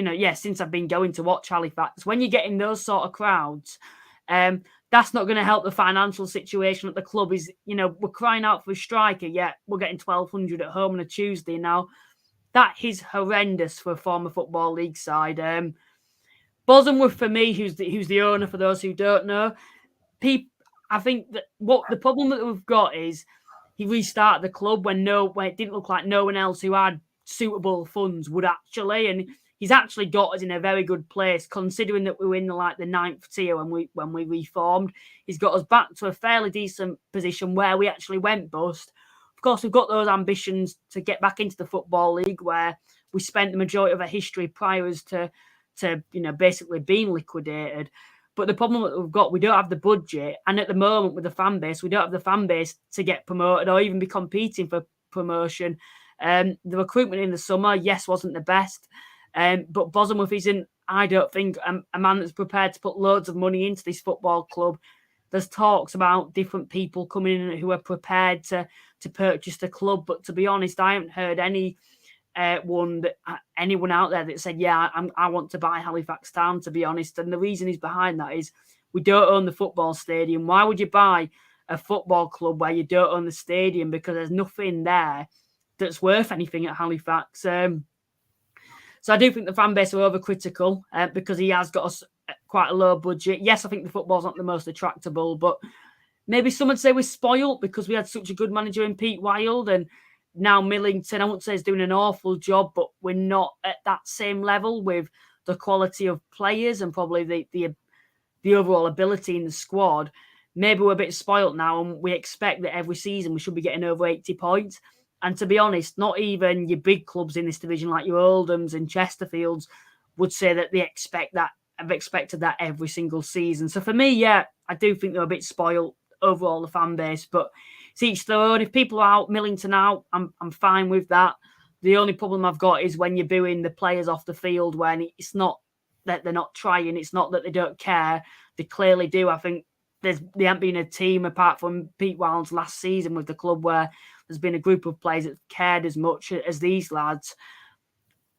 been going to watch Halifax, when you're getting those sort of crowds, that's not going to help the financial situation at the club. We're crying out for a striker, yet we're getting 1,200 at home on a Tuesday now. That is horrendous for a former Football League side. Bosworth, for me, who's the owner, for those who don't know, I think that what the problem that we've got is he restarted the club when it didn't look like no one else who had suitable funds would actually, and he's actually got us in a very good place considering that we were in the ninth tier when we reformed. He's got us back to a fairly decent position where we actually went bust. Of course, we've got those ambitions to get back into the Football League where we spent the majority of our history prior to basically being liquidated. But the problem that we've got, we don't have the budget, and at the moment with the fan base, we don't have the fan base to get promoted or even be competing for promotion. The recruitment in the summer, yes, wasn't the best, but Bosworth isn't, I don't think, a man that's prepared to put loads of money into this football club. There's talks about different people coming in who are prepared to purchase the club, but to be honest, I haven't heard anyone out there that said, yeah, I want to buy Halifax Town, to be honest. And the reason is behind that is we don't own the football stadium. Why would you buy a football club where you don't own the stadium? Because there's nothing there that's worth anything at Halifax. So I do think the fan base are overcritical because he has got quite a low budget. Yes, I think the football's not the most attractable, but maybe some would say we're spoilt because we had such a good manager in Pete Wild, and now Millington, I won't say he's doing an awful job, but we're not at that same level with the quality of players and probably the overall ability in the squad. Maybe we're a bit spoilt now, and we expect that every season we should be getting over 80 points. And to be honest, not even your big clubs in this division like your Oldhams and Chesterfields would say that they have expected that every single season. So for me, yeah, I do think they're a bit spoiled overall, the fan base, but it's each their own. If people are out, Millington out, I'm fine with that. The only problem I've got is when you're booing the players off the field when it's not that they're not trying, it's not that they don't care. They clearly do. I think they haven't been a team apart from Pete Wild's last season with the club where there's been a group of players that cared as much as these lads.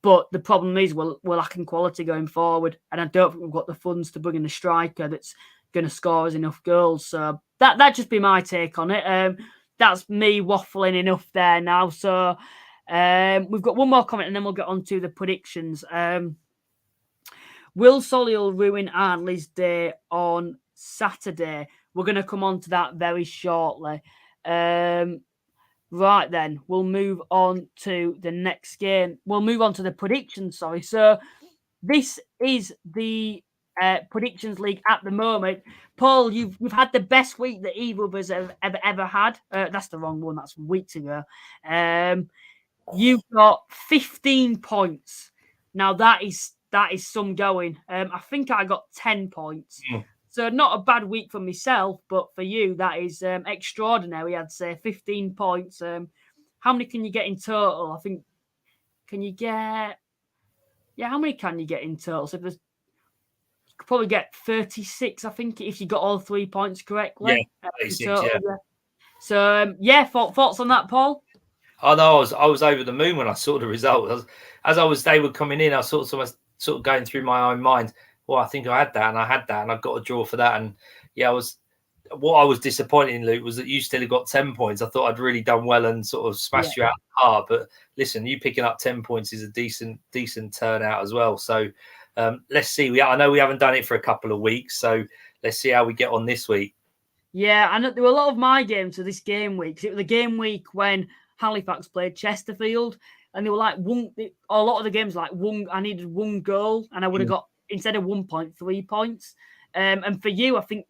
But the problem is we're lacking quality going forward, and I don't think we've got the funds to bring in a striker that's going to score us enough goals. So that just be my take on it. That's me waffling enough there now. So we've got one more comment, and then we'll get on to the predictions. Will Solihull ruin Ardley's day on Saturday? We're going to come on to that very shortly. Right then, we'll move on to the next game. We'll move on to the predictions, sorry. So this is the predictions league at the moment. Paul, you've had the best week that either of us have ever had. That's the wrong one. That's weeks ago. You've got 15 points. Now that is some going. I think I got 10 points. So not a bad week for myself, but for you, that is extraordinary, I'd say. 15 points. How many can you get in total? I think, can you get... Yeah, how many can you get in total? So you could probably get 36, I think, if you got all 3 points correctly. Yeah, 36, yeah. So, thoughts on that, Paul? Oh, no, I was over the moon when I saw the result. They were coming in, I was sort of going through my own mind. Well, I think I had that, and I got a draw for that. And yeah, what I was disappointed in, Luke, was that you still got 10 points. I thought I'd really done well and sort of smashed you out of the park. But listen, you picking up 10 points is a decent turnout as well. So let's see. I know we haven't done it for a couple of weeks, so let's see how we get on this week. Yeah, I know there were a lot of my games for this game week. It was the game week when Halifax played Chesterfield, and they were like a lot of the games like one. I needed one goal, and I would have got, instead of 1 point, 3 points. And for you, I think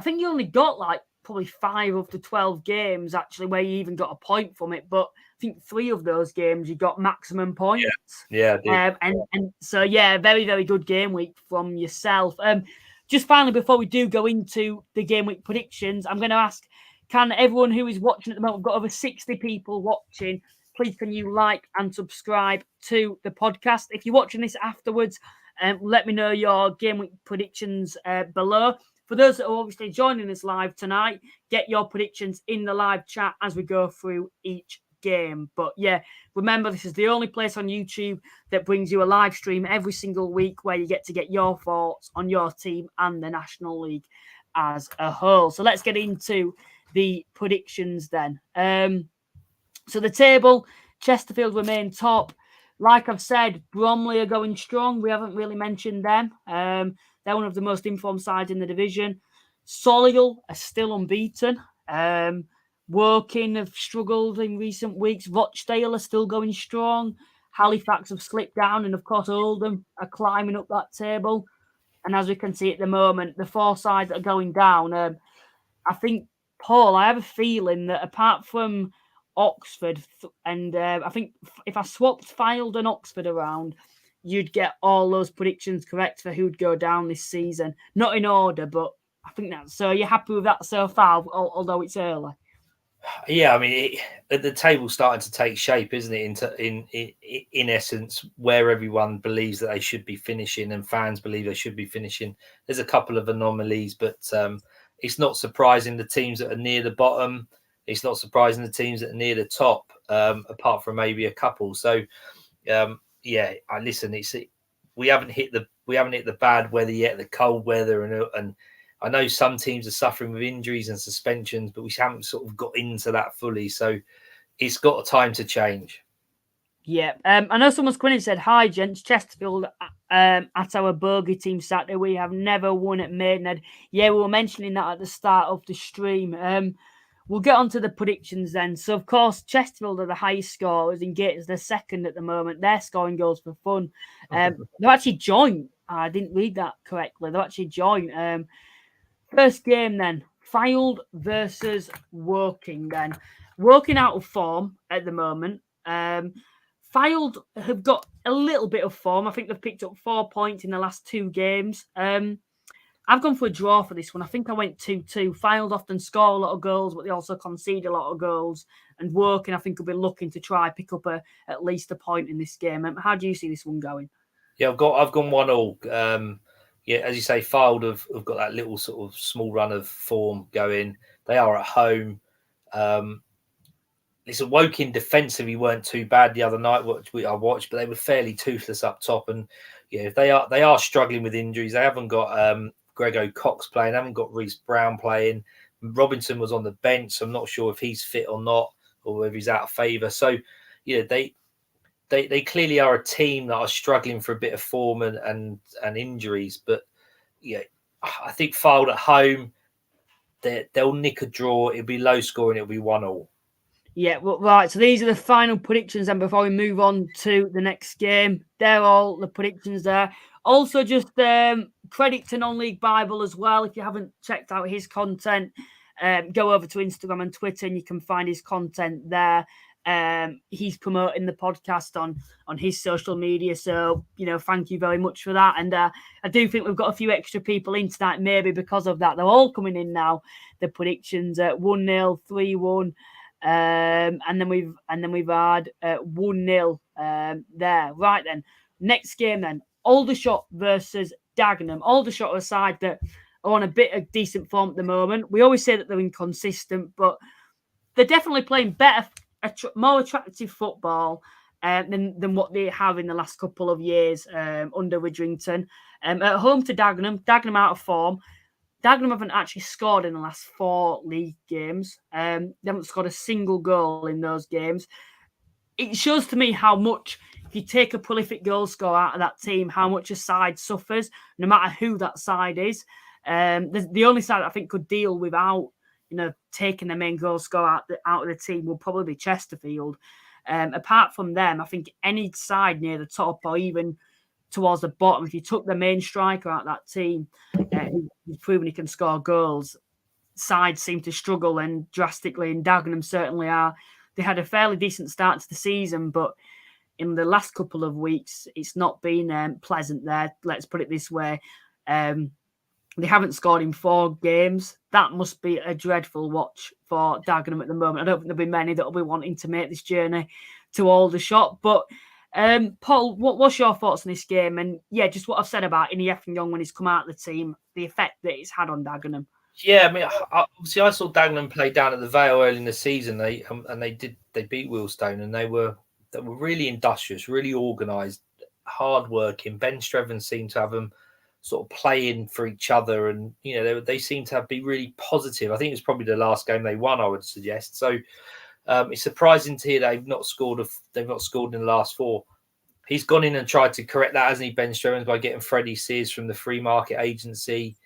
you only got like probably 5 of the 12 games actually where you even got a point from it. But I think 3 of those games you got maximum points. Yeah. And so very, very good game week from yourself. Just finally, before we do go into the game week predictions, I'm going to ask, can everyone who is watching at the moment, we've got over 60 people watching, please can you like and subscribe to the podcast? If you're watching this afterwards, let me know your game week predictions below. For those that are obviously joining us live tonight, get your predictions in the live chat as we go through each game. But yeah, remember, this is the only place on YouTube that brings you a live stream every single week where you get to get your thoughts on your team and the National League as a whole. So let's get into the predictions then. So the table, Chesterfield remain top. Like I've said, Bromley are going strong. We haven't really mentioned them. They're one of the most informed sides in the division. Solihull are still unbeaten. Woking have struggled in recent weeks. Rochdale are still going strong. Halifax have slipped down. And, of course, Oldham are climbing up that table. And as we can see at the moment, the 4 sides that are going down, I think, Paul, I have a feeling that apart from Oxford, and I think if I swapped Fylde and Oxford around, you'd get all those predictions correct for who'd go down this season. Not in order, but I think that's so. You're happy with that so far, although it's early? Yeah, I mean, the table's starting to take shape, isn't it? In essence, where everyone believes that they should be finishing and fans believe they should be finishing. There's a couple of anomalies, but it's not surprising the teams that are near the bottom. It's not surprising the teams that are near the top, apart from maybe a couple. So, listen, we haven't hit the bad weather yet, the cold weather, and I know some teams are suffering with injuries and suspensions, but we haven't sort of got into that fully. So it's got a time to change. Yeah. I know someone's coming and said, hi, gents, Chesterfield at our bogey team Saturday. We have never won at Maidenhead. Yeah, we were mentioning that at the start of the stream. We'll get on to the predictions then. So, of course, Chesterfield are the highest scorers and Gators they're second at the moment. They're scoring goals for fun. They're actually joint. I didn't read that correctly. They're actually joint. First game then, Fylde versus Woking then. Woking out of form at the moment. Fylde have got a little bit of form. I think they've picked up 4 points in the last 2 games. I've gone for a draw for this one. I think I went 2-2. Fylde often score a lot of goals, but they also concede a lot of goals. And Woking, I think, will be looking to try pick up at least a point in this game. How do you see this one going? Yeah, I've gone 1-1. Yeah, as you say, Fylde have got that little sort of small run of form going. They are at home. listen, Woking defensively weren't too bad the other night, which I watched, but they were fairly toothless up top. And yeah, they are struggling with injuries. They haven't got Grego Cox playing, haven't got Reece Brown playing. Robinson was on the bench, so I'm not sure if he's fit or not, or whether he's out of favour. So, you know, they clearly are a team that are struggling for a bit of form and injuries. But yeah, I think Fylde at home, they'll nick a draw. It'll be low scoring. It'll be 1-1. Yeah, well, right. So these are the final predictions, and before we move on to the next game, they're all the predictions there. Also, just credit to Non-League Bible as well. If you haven't checked out his content, go over to Instagram and Twitter, and you can find his content there. He's promoting the podcast on his social media, so thank you very much for that. And I do think we've got a few extra people in tonight, maybe because of that. They're all coming in now. The predictions at 1-0, 3-1. And then we've had 1-0 there. Right then, next game then, Aldershot versus Dagenham. Aldershot are a side that are on a bit of decent form at the moment. We always say that they're inconsistent, but they're definitely playing better, more attractive football than what they have in the last couple of years under Widrington. At home to Dagenham out of form. Dagenham haven't actually scored in the last 4 league games. They haven't scored a single goal in those games. It shows to me how much, if you take a prolific goal scorer out of that team, how much a side suffers, no matter who that side is. The only side I think could deal without, taking the main goal scorer out of the team will probably be Chesterfield. Apart from them, I think any side near the top or even towards the bottom, if you took the main striker out of that team, who's proven he can score goals, sides seem to struggle and drastically, and Dagenham certainly are. They had a fairly decent start to the season, but in the last couple of weeks, it's not been pleasant there. Let's put it this way. They haven't scored in 4 games. That must be a dreadful watch for Dagenham at the moment. I don't think there'll be many that will be wanting to make this journey to Aldershot. But Paul, what's your thoughts on this game? And yeah, just what I've said about Inieff Young when he's come out of the team, the effect that it's had on Dagenham. Yeah, I mean, obviously I saw Dagenham play down at the Vale early in the season. They beat Wealdstone, and they were really industrious, really organised, hard working. Ben Streven seemed to have them sort of playing for each other, and they seem to be really positive. I think it's probably the last game they won, I would suggest. So it's surprising to hear they've not scored in the last 4. He's gone in and tried to correct that, hasn't he, Ben Strevens, by getting Freddie Sears from the Free Market Agency,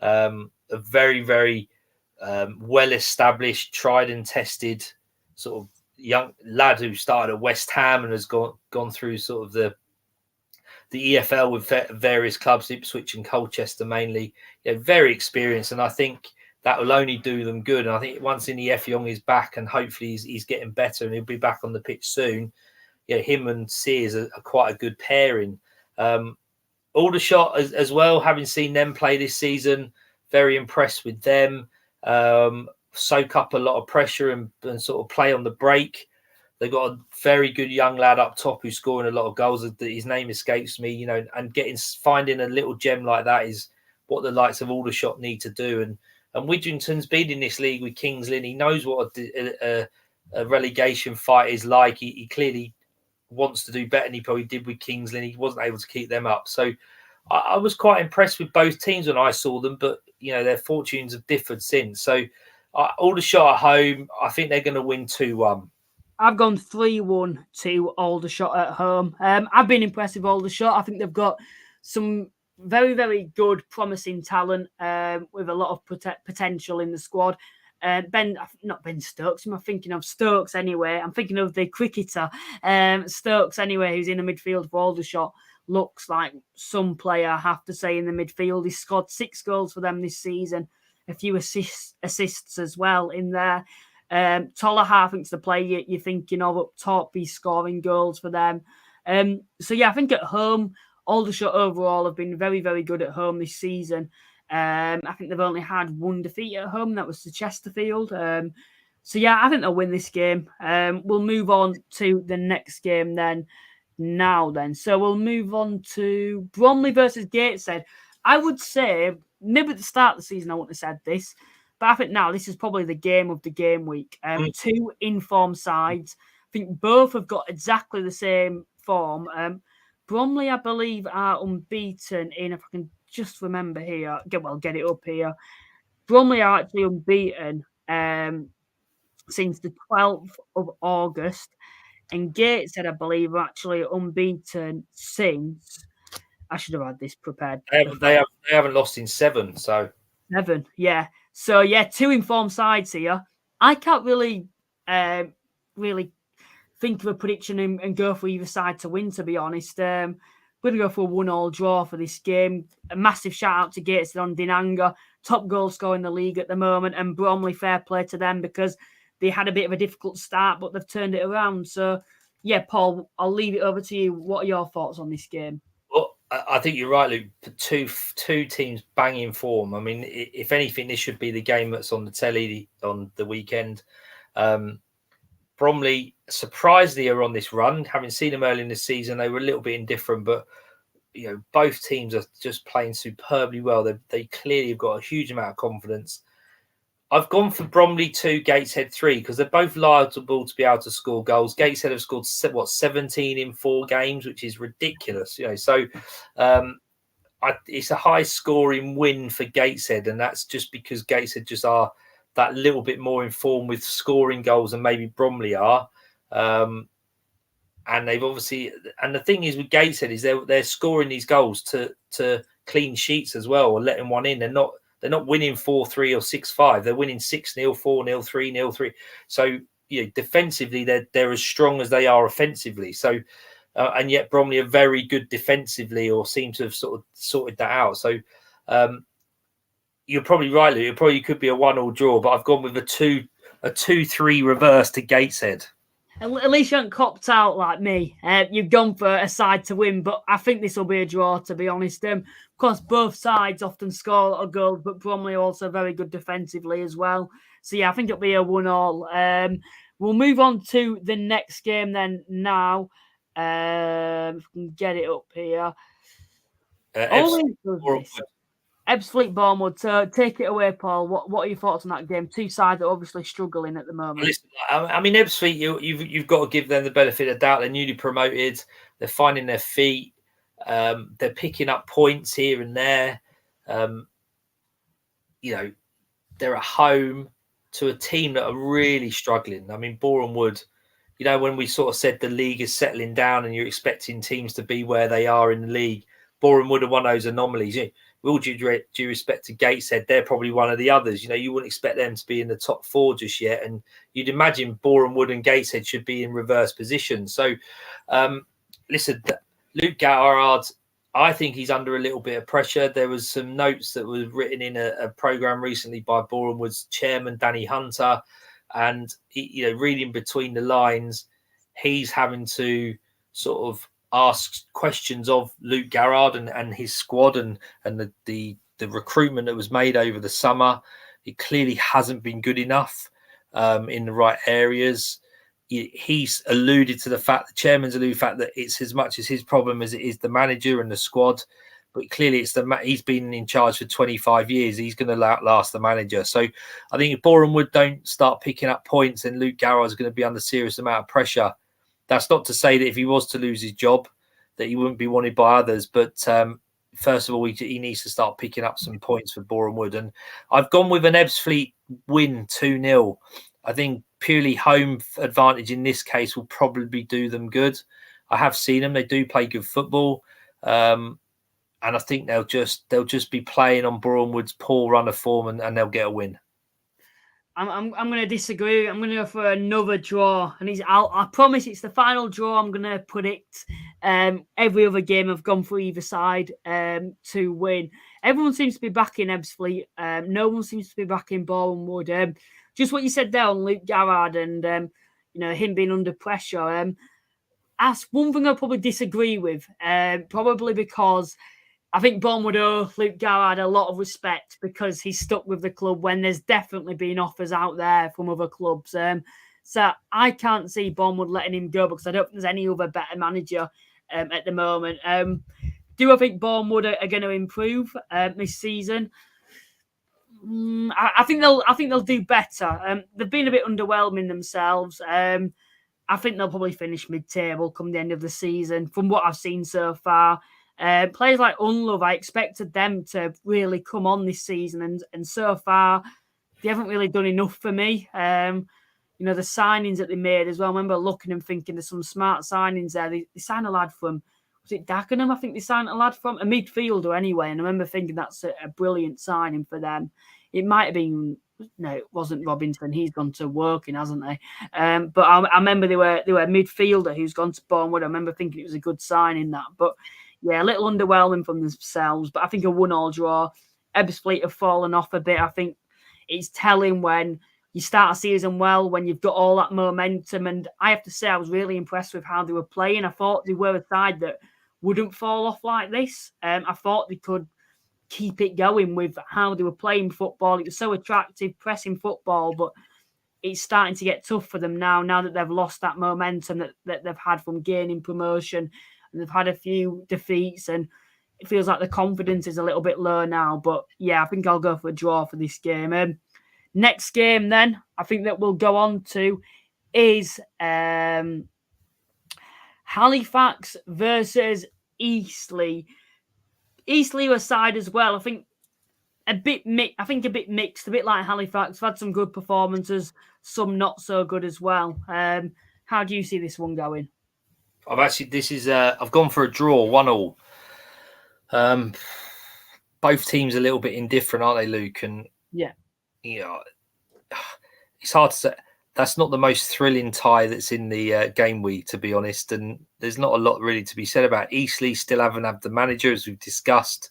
a very, very well-established, tried and tested sort of young lad who started at West Ham and has gone through sort of the EFL with various clubs, Ipswich and Colchester mainly. Very experienced, and I think that will only do them good. And I think once Inieff Young is back, and hopefully he's getting better and he'll be back on the pitch soon, him and Sears are quite a good pairing. Aldershot as well, having seen them play this season, very impressed with them. Soak up a lot of pressure and sort of play on the break. They've got a very good young lad up top who's scoring a lot of goals. His name escapes me, and finding a little gem like that is what the likes of Aldershot need to do. And Widrington's been in this league with Kings Lynn. He knows what a relegation fight is like. He clearly wants to do better than he probably did with Kings Lynn. He wasn't able to keep them up. So I was quite impressed with both teams when I saw them, but their fortunes have differed since. So Aldershot at home, I think they're going to win 2-1. I've gone 3-1 to Aldershot at home. I've been impressed with Aldershot. I think they've got some very, very good, promising talent with a lot of potential in the squad. Not Ben Stokes. I'm thinking of Stokes anyway. I'm thinking of the cricketer Stokes anyway, who's in the midfield for Aldershot. Looks like some player, I have to say, in the midfield. He's scored 6 goals for them this season. A few assists as well in there. Tollaha, I think, is the player you're thinking of up top. He's scoring goals for them. So yeah, I think at home, Aldershot overall have been very, very good at home this season. I think they've only had 1 defeat at home. That was to Chesterfield. So yeah, I think they'll win this game. We'll move on to the next game then. So we'll move on to Bromley versus Gateshead. I would say, maybe at the start of the season I wouldn't have said this, But I think now this is probably the game of the game week. Two informed sides. I think both have got exactly the same form. Bromley, I believe, are unbeaten in, if I can just remember here, get it up here. Bromley are actually unbeaten since the 12th of August. And Gateshead, I believe, are actually unbeaten since... I should have had this prepared. They haven't lost in 7, so... 7, yeah. So, yeah, 2 informed sides here. I can't really think of a prediction and go for either side to win, to be honest. We're going to go for a 1-1 draw for this game. A massive shout-out to Gateshead on Dinanga, top goal scorer in the league at the moment, and Bromley, fair play to them because they had a bit of a difficult start, but they've turned it around. So, yeah, Paul, I'll leave it over to you. What are your thoughts on this game? Well, I think you're right, Luke. Two teams banging form. I mean, if anything, this should be the game that's on the telly on the weekend. Bromley, surprisingly, are on this run. Having seen them early in the season, they were a little bit indifferent, but both teams are just playing superbly well. They clearly have got a huge amount of confidence. I've gone for Bromley 2, Gateshead 3 because they're both liable to be able to score goals. Gateshead have scored 17 in 4 games, which is ridiculous. So it's a high-scoring win for Gateshead, and that's just because Gateshead just are that little bit more informed with scoring goals than maybe Bromley are. And they've obviously, and the thing is with Gateshead is they're scoring these goals to clean sheets as well, or letting one in. They're not winning 4-3 or 6-5. They're winning 6-0, 4-0, 3-0, 3. So defensively they're as strong as they are offensively. So and yet Bromley are very good defensively, or seem to have sort of sorted that out. So you're probably right, Lou. It probably could be a 1-1 draw, but I've gone with a 2-3 reverse to Gateshead. At least you haven't copped out like me. You've gone for a side to win, but I think this will be a draw, to be honest. Of course, both sides often score a lot of goals, but Bromley are also very good defensively as well. So, yeah, I think it'll be a 1-1. We'll move on to the next game then now. If we can get it up here. Ebbsfleet Bournemouth. So take it away, Paul. What are your thoughts on that game? Two sides are obviously struggling at the moment. Listen, I mean, Ebbsfleet, you've got to give them the benefit of the doubt. They're newly promoted. They're finding their feet. They're picking up points here and there. They're at home to a team that are really struggling. I mean, Boreham Wood, when we sort of said the league is settling down and you're expecting teams to be where they are in the league, Boreham Wood are one of those anomalies. With all due respect to Gateshead, they're probably one of the others. You wouldn't expect them to be in the top 4 just yet. And you'd imagine Boreham Wood and Gateshead should be in reverse position. So, listen, Luke Garrard, I think he's under a little bit of pressure. There was some notes that were written in a programme recently by Boreham Wood's chairman, Danny Hunter. And, reading between the lines, he's having to sort of ask questions of Luke Garrard and his squad and the recruitment that was made over the summer. It clearly hasn't been good enough in the right areas. He's alluded to the fact, the chairman's alluded to the fact that it's as much as his problem as it is the manager and the squad. But clearly he's been in charge for 25 years. He's going to outlast the manager. So I think if Boreham Wood don't start picking up points, then Luke Garrard is going to be under serious amount of pressure. That's not to say that if he was to lose his job, that he wouldn't be wanted by others. But first of all, he needs to start picking up some points for Boreham Wood. And I've gone with an Ebbsfleet win 2-0. I think purely home advantage in this case will probably do them good. I have seen them. They do play good football. And I think they'll just be playing on Boreham Wood's poor run of form and they'll get a win. I'm going to disagree. I'm going to go for another draw, and I promise it's the final draw. I'm going to predict every other game I've gone for either side to win. Everyone seems to be back in Ebbsfleet. No one seems to be back in Boreham Wood. Just what you said there on Luke Garrard and him being under pressure. That's one thing I'll probably disagree with. Probably because I think Boreham Wood owe Luke Garrard a lot of respect because he's stuck with the club when there's definitely been offers out there from other clubs. So I can't see Boreham Wood letting him go because I don't think there's any other better manager at the moment. Do I think Boreham Wood are going to improve this season? I think they'll do better. They've been a bit underwhelming themselves. I think they'll probably finish mid-table come the end of the season. From what I've seen so far, players like Unlove, I expected them to really come on this season, and so far they haven't really done enough for me. The signings that they made as well. I remember looking and thinking there's some smart signings there. They signed a lad from, was it Dagenham? I think they signed a lad from, a midfielder anyway. And I remember thinking that's a brilliant signing for them. It might have been, no, it wasn't Robinson. He's gone to Woking, hasn't he? But I remember they were a midfielder who's gone to Bournemouth. I remember thinking it was a good signing that. But yeah, a little underwhelming from themselves. But I think a 1-1 draw. Ebbsfleet have fallen off a bit. I think it's telling when you start a season well, when you've got all that momentum. And I have to say, I was really impressed with how they were playing. I thought they were a side that wouldn't fall off like this. I thought they could keep it going with how they were playing football. It was so attractive, pressing football, but it's starting to get tough for them now that they've lost that momentum that they've had from gaining promotion. And they've had a few defeats, and it feels like the confidence is a little bit low now. But yeah, I think I'll go for a draw for this game. Next game, then, I think that we'll go on to is Halifax versus Eastleigh. Eastleigh were side as well. I think a bit mixed, a bit like Halifax. Had some good performances, some not so good as well. How do you see this one going? I've gone for a draw, 1-1. Both teams a little bit indifferent, aren't they, Luke? And yeah, it's hard to say. That's not the most thrilling tie that's in the game week, to be honest. And there's not a lot really to be said about Eastleigh. Still haven't had the manager, as we've discussed.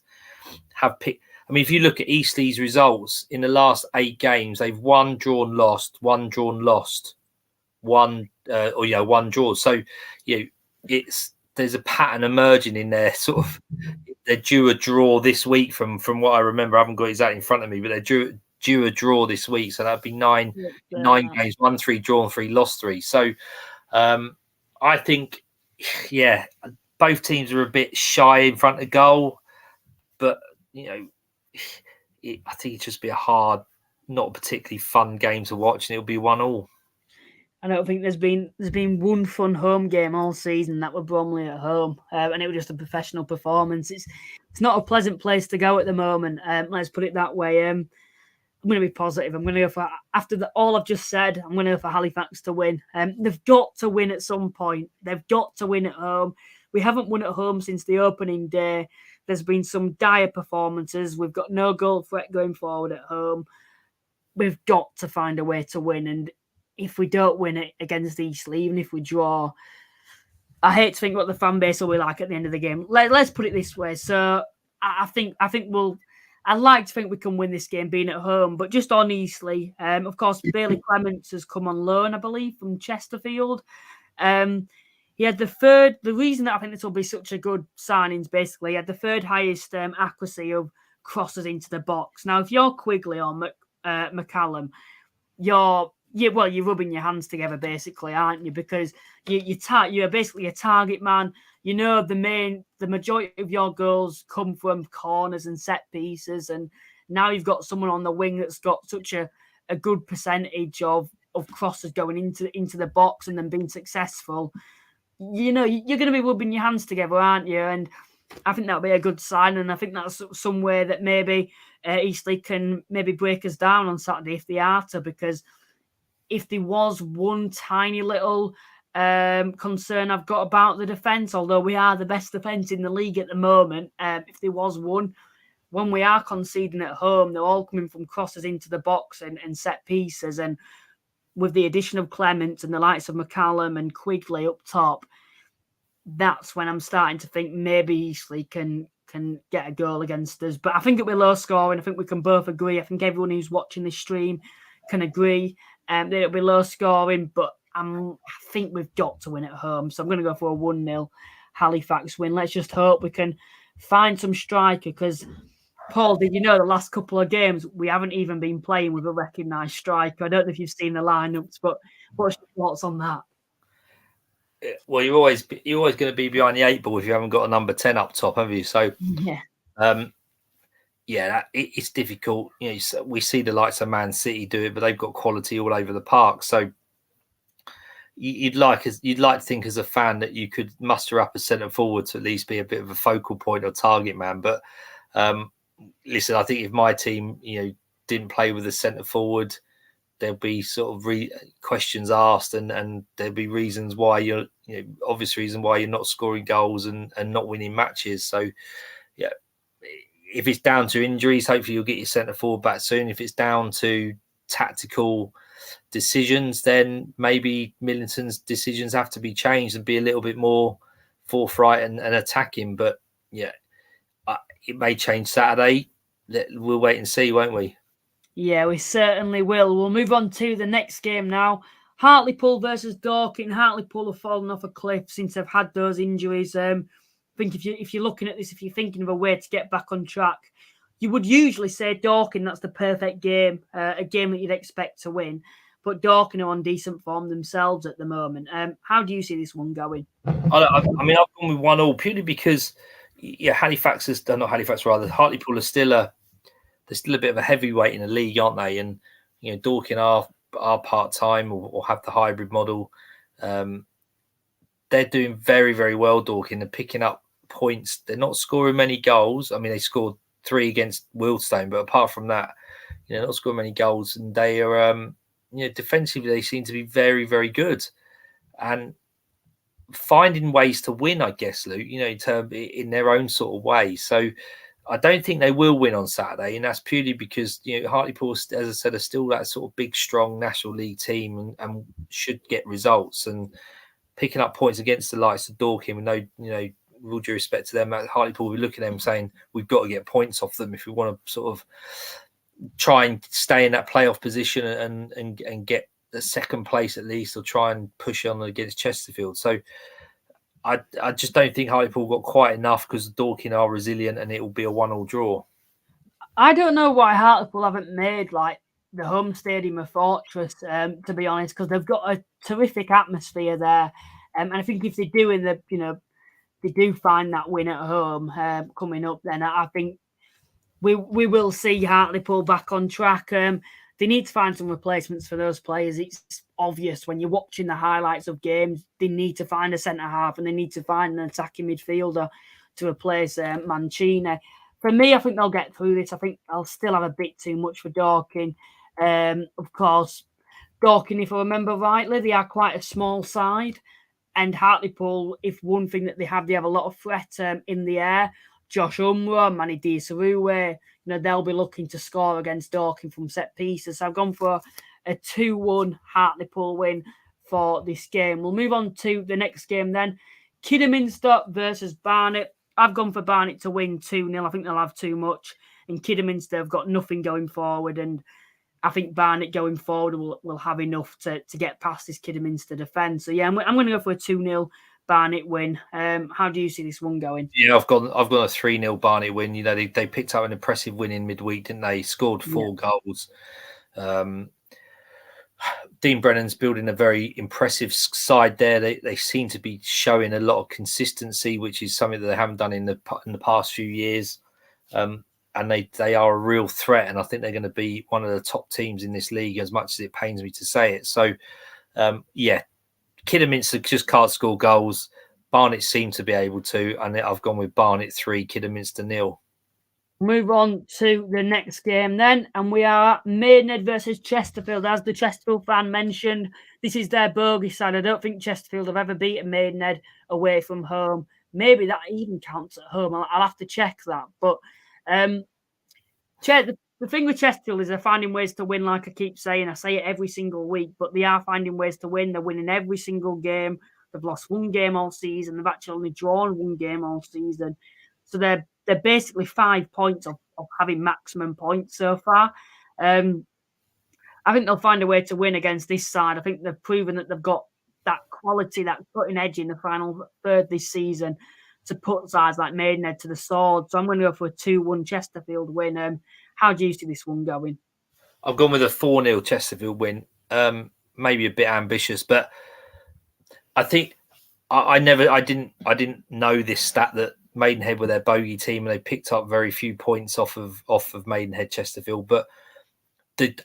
If you look at Eastleigh's results in the last 8 games, they've won, drawn, lost, one draw. So there's a pattern emerging in there. Sort of, they're due a draw this week from what I remember. I haven't got exactly in front of me, but they're due a draw this week. So that'd be nine games, 1-3 drawn, 3 lost, 3. So I think, both teams are a bit shy in front of goal, but I think it'd just be a hard, not particularly fun game to watch, and it'll be 1-1. I don't think there's been one fun home game all season. That were Bromley at home, and it was just a professional performance. It's not a pleasant place to go at the moment. Let's put it that way. I'm going to be positive. I'm going to go for, after all I've just said, I'm going to go for Halifax to win. They've got to win at some point. They've got to win at home. We haven't won at home since the opening day. There's been some dire performances. We've got no goal threat going forward at home. We've got to find a way to win. And if we don't win it against Eastleigh, even if we draw, I hate to think what the fan base will be like at the end of the game. Let's put it this way. So I think I'd like to think we can win this game being at home, but just on Eastleigh. Of course, Bailey Clements has come on loan, I believe, from Chesterfield. He had the reason that I think this will be such a good signing is basically he had the third highest accuracy of crosses into the box. Now, if you're Quigley or McCallum, you're rubbing your hands together basically, aren't you? Because you're basically a target man. The majority of your goals come from corners and set pieces, and now you've got someone on the wing that's got such a good percentage of crosses going into the box and then being successful. You're going to be rubbing your hands together, aren't you? And I think that'll be a good sign, and I think that's some way that maybe Eastleigh can maybe break us down on Saturday if they are to, because if there was one tiny little concern I've got about the defence, although we are the best defence in the league at the moment, if there was one, when we are conceding at home, they're all coming from crosses into the box and set pieces, and with the addition of Clements and the likes of McCallum and Quigley up top, that's when I'm starting to think maybe Eastleigh can get a goal against us. But I think it'll be low scoring. I think we can both agree. I think everyone who's watching this stream can agree that it'll be low scoring, but I think we've got to win at home. So I'm going to go for a 1-0 Halifax win. Let's just hope we can find some striker, because Paul, did you know the last couple of games we haven't even been playing with a recognised striker? I don't know if you've seen the lineups, but what's your thoughts on that? Well, you're always going to be behind the 8 ball if you haven't got a number 10 up top, have you? So, yeah. yeah, it's difficult. You know, we see the likes of Man City do it, but they've got quality all over the park. So you'd like to think as a fan that you could muster up a centre forward to at least be a bit of a focal point or target man. But listen, I think if my team, didn't play with a centre forward, there'll be sort of questions asked, and there'll be reasons why obvious reason why you're not scoring goals and not winning matches. So yeah, if it's down to injuries, hopefully you'll get your centre forward back soon. If it's down to tactical decisions, then maybe Millington's decisions have to be changed and be a little bit more forthright and attacking. But yeah, it may change Saturday. We'll wait and see, won't we? Yeah, we certainly will. We'll move on to the next game now. Hartlepool versus Dorking. Hartlepool have fallen off a cliff since they've had those injuries. I think if you're looking at this, if you're thinking of a way to get back on track, you would usually say Dorking, that's the perfect game, a game that you'd expect to win. But Dorking are on decent form themselves at the moment. How do you see this one going? I mean, I've gone with 1-1 purely because, Hartlepool are still they're still a bit of a heavyweight in the league, aren't they? And Dorking are part-time or have the hybrid model. They're doing very, very well, Dorking. They're picking up points. They're not scoring many goals. I mean, they scored 3 against Wealdstone, but apart from that, not scoring many goals. And they are, defensively, they seem to be very, very good. And finding ways to win, I guess, Luke, in their own sort of way. So I don't think they will win on Saturday, and that's purely because Hartlepool, as I said, are still that sort of big, strong National League team and should get results. And picking up points against the likes of Dorking, with no, with all due respect to them, Hartlepool will be looking at them saying we've got to get points off them if we want to sort of try and stay in that playoff position and get the second place at least, or try and push on against Chesterfield. So I just don't think Hartlepool got quite enough because Dorking are resilient and it will be a 1-1 draw. I don't know why Hartlepool haven't made the home stadium a fortress, to be honest, because they've got a terrific atmosphere there. And I think if they do, they do find that win at home coming up, then I think we will see Hartlepool back on track. They need to find some replacements for those players. It's obvious when you're watching the highlights of games. They need to find a centre half and they need to find an attacking midfielder to replace Mancini. For me, I think they'll get through this. I think they'll still have a bit too much for Dorking. Of course, Dorking, if I remember rightly, they are quite a small side. And Hartlepool, if one thing that they have a lot of threat in the air. Josh Umrah, Manny Disaruwe, they'll be looking to score against Dorking from set pieces. So I've gone for a 2-1 Hartlepool win for this game. We'll move on to the next game then. Kidderminster versus Barnet. I've gone for Barnet to win 2-0. I think they'll have too much. And Kidderminster have got nothing going forward. And I think Barnet going forward will have enough to get past this Kidderminster defence. So yeah, I'm going to go for a 2-0 Barnet win. How do you see this one going? Yeah, I've got a 3-0 Barnet win. They picked up an impressive win in midweek, didn't they? Scored 4 goals. Dean Brennan's building a very impressive side there. They seem to be showing a lot of consistency, which is something that they haven't done in the past few years. And they are a real threat, and I think they're going to be one of the top teams in this league, as much as it pains me to say it. So, Kidderminster just can't score goals. Barnet seem to be able to, and I've gone with Barnet 3, Kidderminster 0. Move on to the next game then, and we are at Maidenhead versus Chesterfield. As the Chesterfield fan mentioned, this is their bogey side. I don't think Chesterfield have ever beaten Maidenhead away from home. Maybe that even counts at home. I'll have to check that. But the thing with Chesterfield is they're finding ways to win, like I keep saying. I say it every single week, but they are finding ways to win. They're winning every single game. They've lost 1 game all season. They've actually only drawn 1 game all season. So they're basically 5 points of having maximum points so far. I think they'll find a way to win against this side. I think they've proven that they've got that quality, that cutting edge in the final third this season to put sides like Maidenhead to the sword. So I'm going to go for a 2-1 Chesterfield win. How do you see this one going? I've gone with a 4-0 Chesterfield win. Maybe a bit ambitious, but I think I didn't know this stat that Maidenhead were their bogey team, and they picked up very few points off of Maidenhead, Chesterfield. But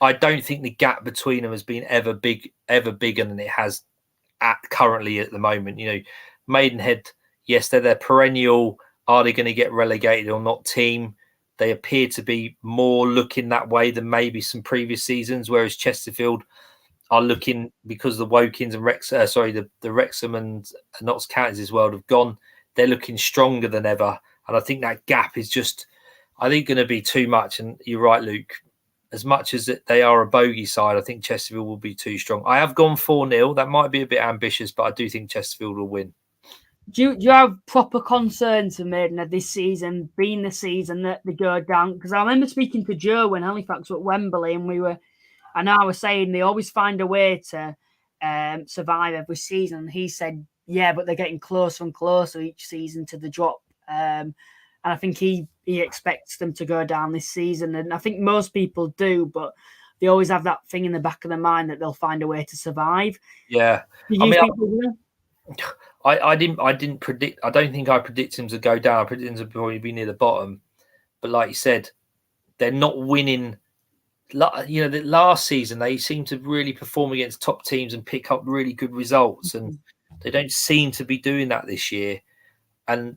I don't think the gap between them has been ever bigger than it has currently at the moment. Maidenhead, yes, they're their perennial, are they going to get relegated or not team. They appear to be more looking that way than maybe some previous seasons, whereas Chesterfield are looking, because the Wokins and the Wrexham and Notts Counties as well have gone, they're looking stronger than ever. And I think that gap is just, I think, going to be too much. And you're right, Luke. As much as they are a bogey side, I think Chesterfield will be too strong. I have gone 4-0. That might be a bit ambitious, but I do think Chesterfield will win. Do you have proper concerns for Maidenhead this season, being the season that they go down? Because I remember speaking to Joe when Halifax were at Wembley, and I was saying they always find a way to survive every season. And he said, yeah, but they're getting closer and closer each season to the drop. And I think he expects them to go down this season. And I think most people do, but they always have that thing in the back of their mind that they'll find a way to survive. Yeah. I didn't predict. I don't think I predicted them to go down. I predicted them to probably be near the bottom. But like you said, they're not winning. The last season they seemed to really perform against top teams and pick up really good results, and they don't seem to be doing that this year. And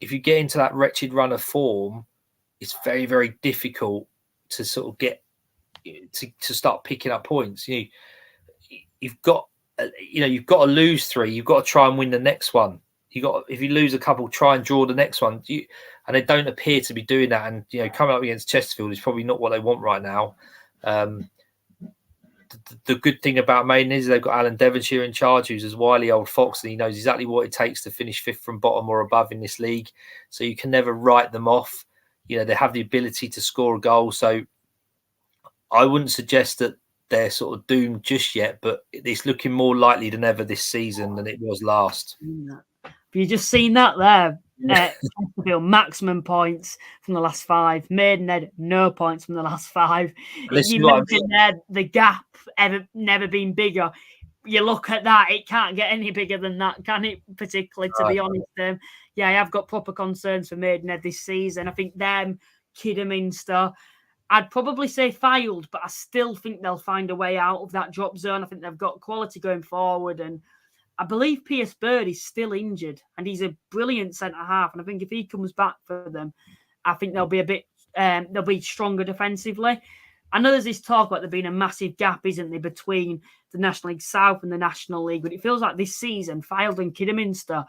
if you get into that wretched run of form, it's very, very difficult to sort of get to start picking up points. You've got to lose 3. You've got to try and win the next one. If you lose a couple, try and draw the next one. And they don't appear to be doing that. And coming up against Chesterfield is probably not what they want right now. The good thing about Maiden is they've got Alan Devonshire in charge, who's as wily old fox, and he knows exactly what it takes to finish 5th from bottom or above in this league. So you can never write them off. They have the ability to score a goal. So I wouldn't suggest that they're sort of doomed just yet, but it's looking more likely than ever this season than it was last. Have you just seen that there? Chesterfield, maximum points from the last 5. Maidenhead, no points from the last 5. You mentioned there the gap never been bigger. You look at that, it can't get any bigger than that, can it? Particularly, to be honest. I have got proper concerns for Maidenhead this season. I think them, Kidderminster, I'd probably say Fylde, but I still think they'll find a way out of that drop zone. I think they've got quality going forward, and I believe Pierce Bird is still injured, and he's a brilliant centre-half. And I think if he comes back for them, I think they'll be stronger defensively. I know there's this talk about there being a massive gap, isn't there, between the National League South and the National League, but it feels like this season, Fylde and Kidderminster,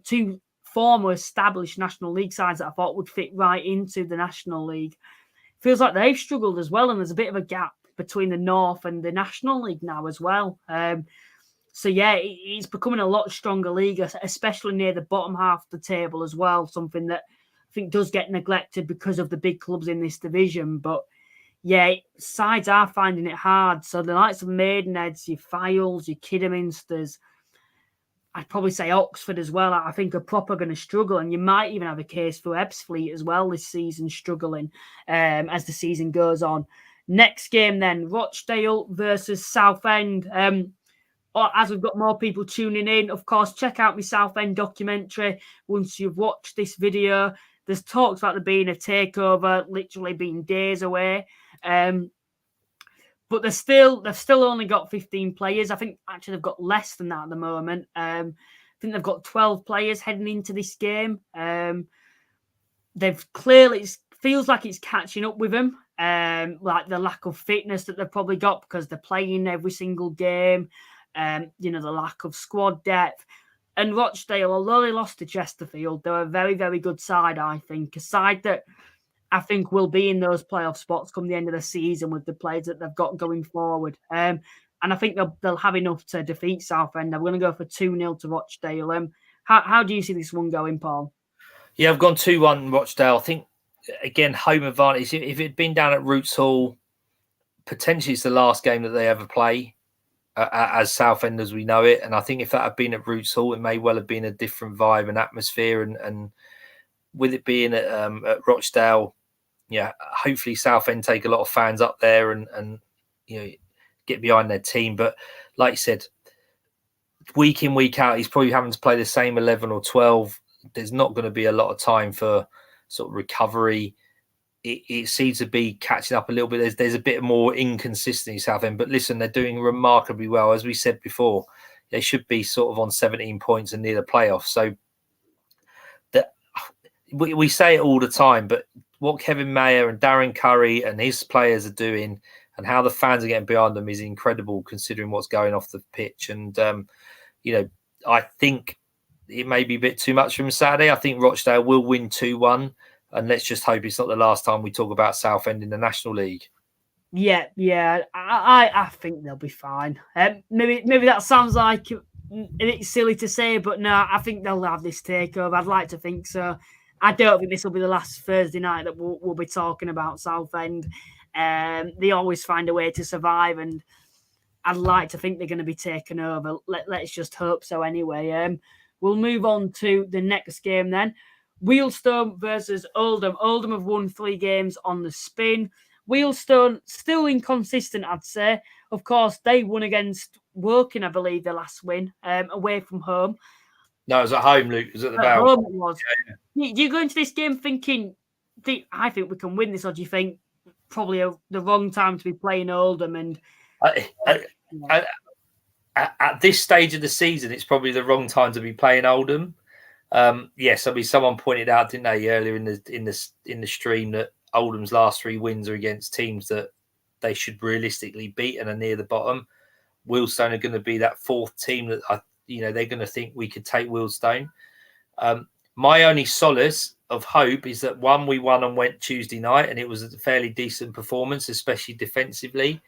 2 former established National League sides that I thought would fit right into the National League, feels like they've struggled as well, and there's a bit of a gap between the North and the National League now as well. So, it's becoming a lot stronger league, especially near the bottom half of the table as well, something that I think does get neglected because of the big clubs in this division. But, sides are finding it hard. So, the likes of Maidenheads, your Fyldes, your Kidderminsters, I'd probably say Oxford as well, I think are proper going to struggle. And you might even have a case for Ebbsfleet as well this season, struggling as the season goes on. Next game then, Rochdale versus Southend. As we've got more people tuning in, of course, check out my Southend documentary once you've watched this video. There's talks about there being a takeover, literally being days away. But they've still only got 15 players. I think actually they've got less than that at the moment. I think they've got 12 players heading into this game. They've clearly, it feels like it's catching up with them. Like the lack of fitness that they've probably got because they're playing every single game. The lack of squad depth. And Rochdale, although they lost to Chesterfield, they're a very, very good side, I think. A side that I think will be in those playoff spots come the end of the season with the players that they've got going forward. And I think they'll have enough to defeat Southend. I'm going to go for 2-0 to Rochdale. How do you see this one going, Paul? Yeah, I've gone 2-1 Rochdale. I think, again, home advantage. If it had been down at Roots Hall, potentially it's the last game that they ever play as Southend as we know it. And I think if that had been at Roots Hall, it may well have been a different vibe and atmosphere. And with it being at Rochdale, hopefully Southend take a lot of fans up there and get behind their team. But like you said, week in, week out, he's probably having to play the same 11 or 12 there's not going to be a lot of time for sort of recovery. It seems to be catching up a little bit. There's a bit more inconsistency, Southend. But listen, they're doing remarkably well. As we said before, they should be sort of on 17 points and near the playoffs. So that we say it all the time, but what Kevin Mayer and Darren Curry and his players are doing and how the fans are getting behind them is incredible, considering what's going off the pitch. And, I think it may be a bit too much from Saturday. I think Rochdale will win 2-1. And let's just hope it's not the last time we talk about Southend in the National League. Yeah. I think they'll be fine. Maybe that sounds like it's silly to say, but no, I think they'll have this takeover. I'd like to think so. I don't think this will be the last Thursday night that we'll be talking about Southend. They always find a way to survive, and I'd like to think they're going to be taken over. Let's just hope so anyway. We'll move on to the next game then. Wealdstone versus Oldham. Oldham have won 3 games on the spin. Wealdstone still inconsistent, I'd say. Of course, they won against Woking, I believe, their last win, away from home. No, it was at home, Luke. It was at the Vale. Home it was. Yeah. Do you go into this game thinking, I think we can win this, or do you think probably the wrong time to be playing Oldham? And at this stage of the season, it's probably the wrong time to be playing Oldham. Yes, I mean, someone pointed out, didn't they, earlier in the stream that Oldham's last 3 wins are against teams that they should realistically beat and are near the bottom. Wealdstone are going to be that 4th team that they're going to think we could take Wealdstone. My only solace of hope is that we won and went Tuesday night, and it was a fairly decent performance, especially defensively.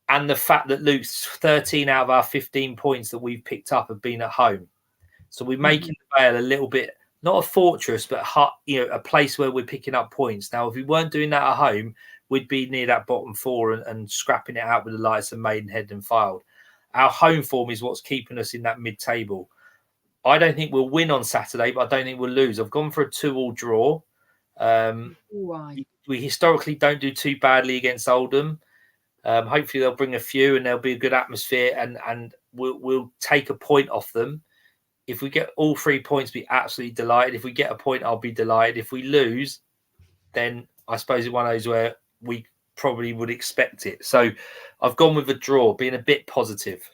And the fact that Luke's 13 out of our 15 points that we've picked up have been at home. So we're making the Vale a little bit, not a fortress, but a place where we're picking up points. Now, if we weren't doing that at home, we'd be near that bottom 4 and scrapping it out with the likes of Maidenhead and Fylde. Our home form is what's keeping us in that mid-table. I don't think we'll win on Saturday, but I don't think we'll lose. I've gone for a 2-2 draw. We historically don't do too badly against Oldham. Hopefully they'll bring a few and there'll be a good atmosphere and we'll take a point off them. If we get all 3 points, be absolutely delighted. If we get a point, I'll be delighted. If we lose, then I suppose it's one of those where we probably would expect it. So I've gone with a draw, being a bit positive.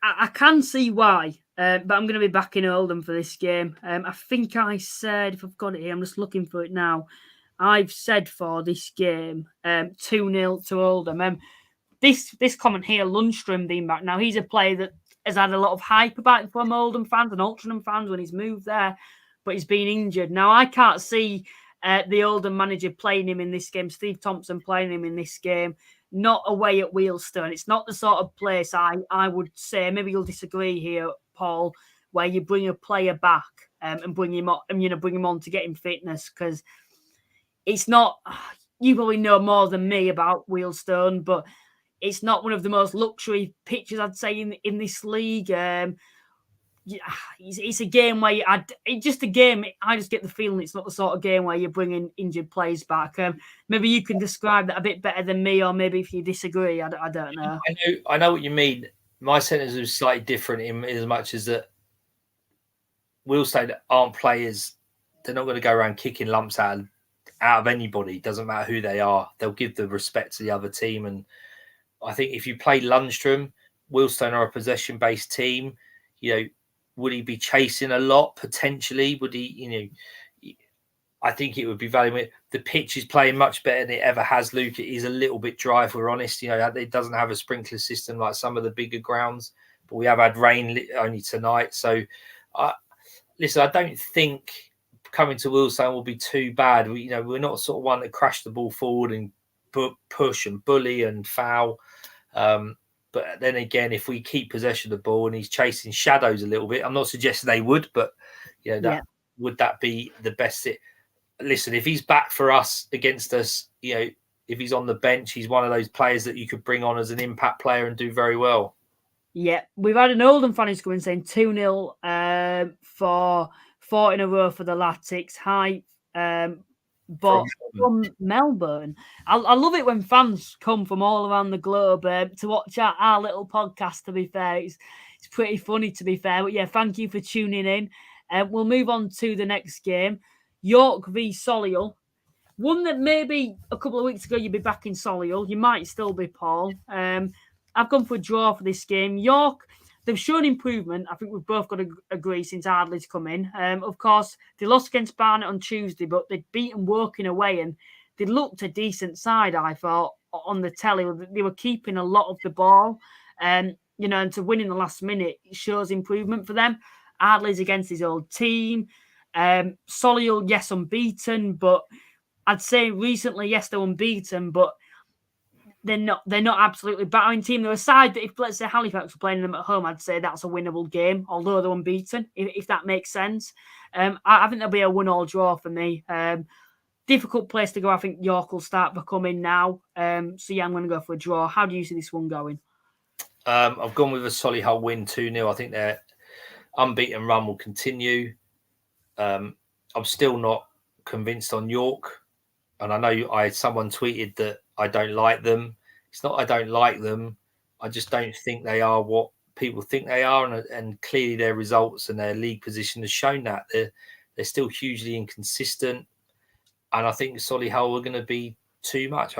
I can see why, but I'm going to be backing Oldham for this game. I think I said, if I've got it here, I'm just looking for it now. I've said for this game 2-0 to Oldham. This comment here, Lundstrom being back. Now, he's a player that has had a lot of hype about it from Oldham fans and Altrincham fans when he's moved there, but he's been injured. Now, I can't see the Oldham manager playing him in this game, Steve Thompson playing him in this game, not away at Wealdstone. It's not the sort of place I would say, maybe you'll disagree here, Paul, where you bring a player back and bring him on, bring him on to get him fitness, because it's not, you probably know more than me about Wealdstone, but it's not one of the most luxury pitches, I'd say, in this league. It's a game where I just get the feeling it's not the sort of game where you're bringing injured players back. Maybe you can describe that a bit better than me, or maybe if you disagree, I don't know. I know what you mean. My sentence was slightly different in as much as that Wealdstone aren't players. They're not going to go around kicking lumps out of anybody. Doesn't matter who they are. They'll give the respect to the other team. And I think if you play Lundstrom, Wealdstone are a possession-based team. Would he be chasing a lot? Potentially. Would he, I think it would be valuable. The pitch is playing much better than it ever has, Luke. It is a little bit dry, if we're honest. It doesn't have a sprinkler system like some of the bigger grounds, but we have had rain only tonight. So, listen, I don't think coming to Wealdstone will be too bad. We're not sort of one that crashed the ball forward and push and bully and foul. But then again, if we keep possession of the ball and he's chasing shadows a little bit, I'm not suggesting they would, but would that be the best? Listen, if he's back for us against us, if he's on the bench, he's one of those players that you could bring on as an impact player and do very well. Yeah, we've had an Oldham fan who's coming saying 2-0 for 4 in a row for the Latics. Hi, but from Melbourne. I love it when fans come from all around the globe to watch our little podcast, to be fair. It's pretty funny, to be fair. But yeah, thank you for tuning in. We'll move on to the next game. York v Solihull. One that maybe a couple of weeks ago you'd be back in Solihull. You might still be, Paul. I've gone for a draw for this game. York, they've shown improvement. I think we've both got to agree since Ardley's come in. Of course, they lost against Barnet on Tuesday, but they'd beaten Woking away and they looked a decent side, I thought, on the telly. They were keeping a lot of the ball. And to win in the last minute shows improvement for them. Ardley's against his old team. Solihull, yes, unbeaten, but I'd say recently, yes, they're unbeaten, but they're not absolutely battering team. They're a side that if, let's say, Halifax were playing them at home, I'd say that's a winnable game, although they're unbeaten, if that makes sense. I think there'll be a 1-1 draw for me. Difficult place to go. I think York will start becoming now. So, yeah, I'm going to go for a draw. How do you see this one going? I've gone with a Solihull win 2-0. I think their unbeaten run will continue. I'm still not convinced on York. And I know someone tweeted that I don't like them. It's not I don't like them. I just don't think they are what people think they are. And clearly their results and their league position has shown that. They're still hugely inconsistent. And I think Solihull are going to be too much.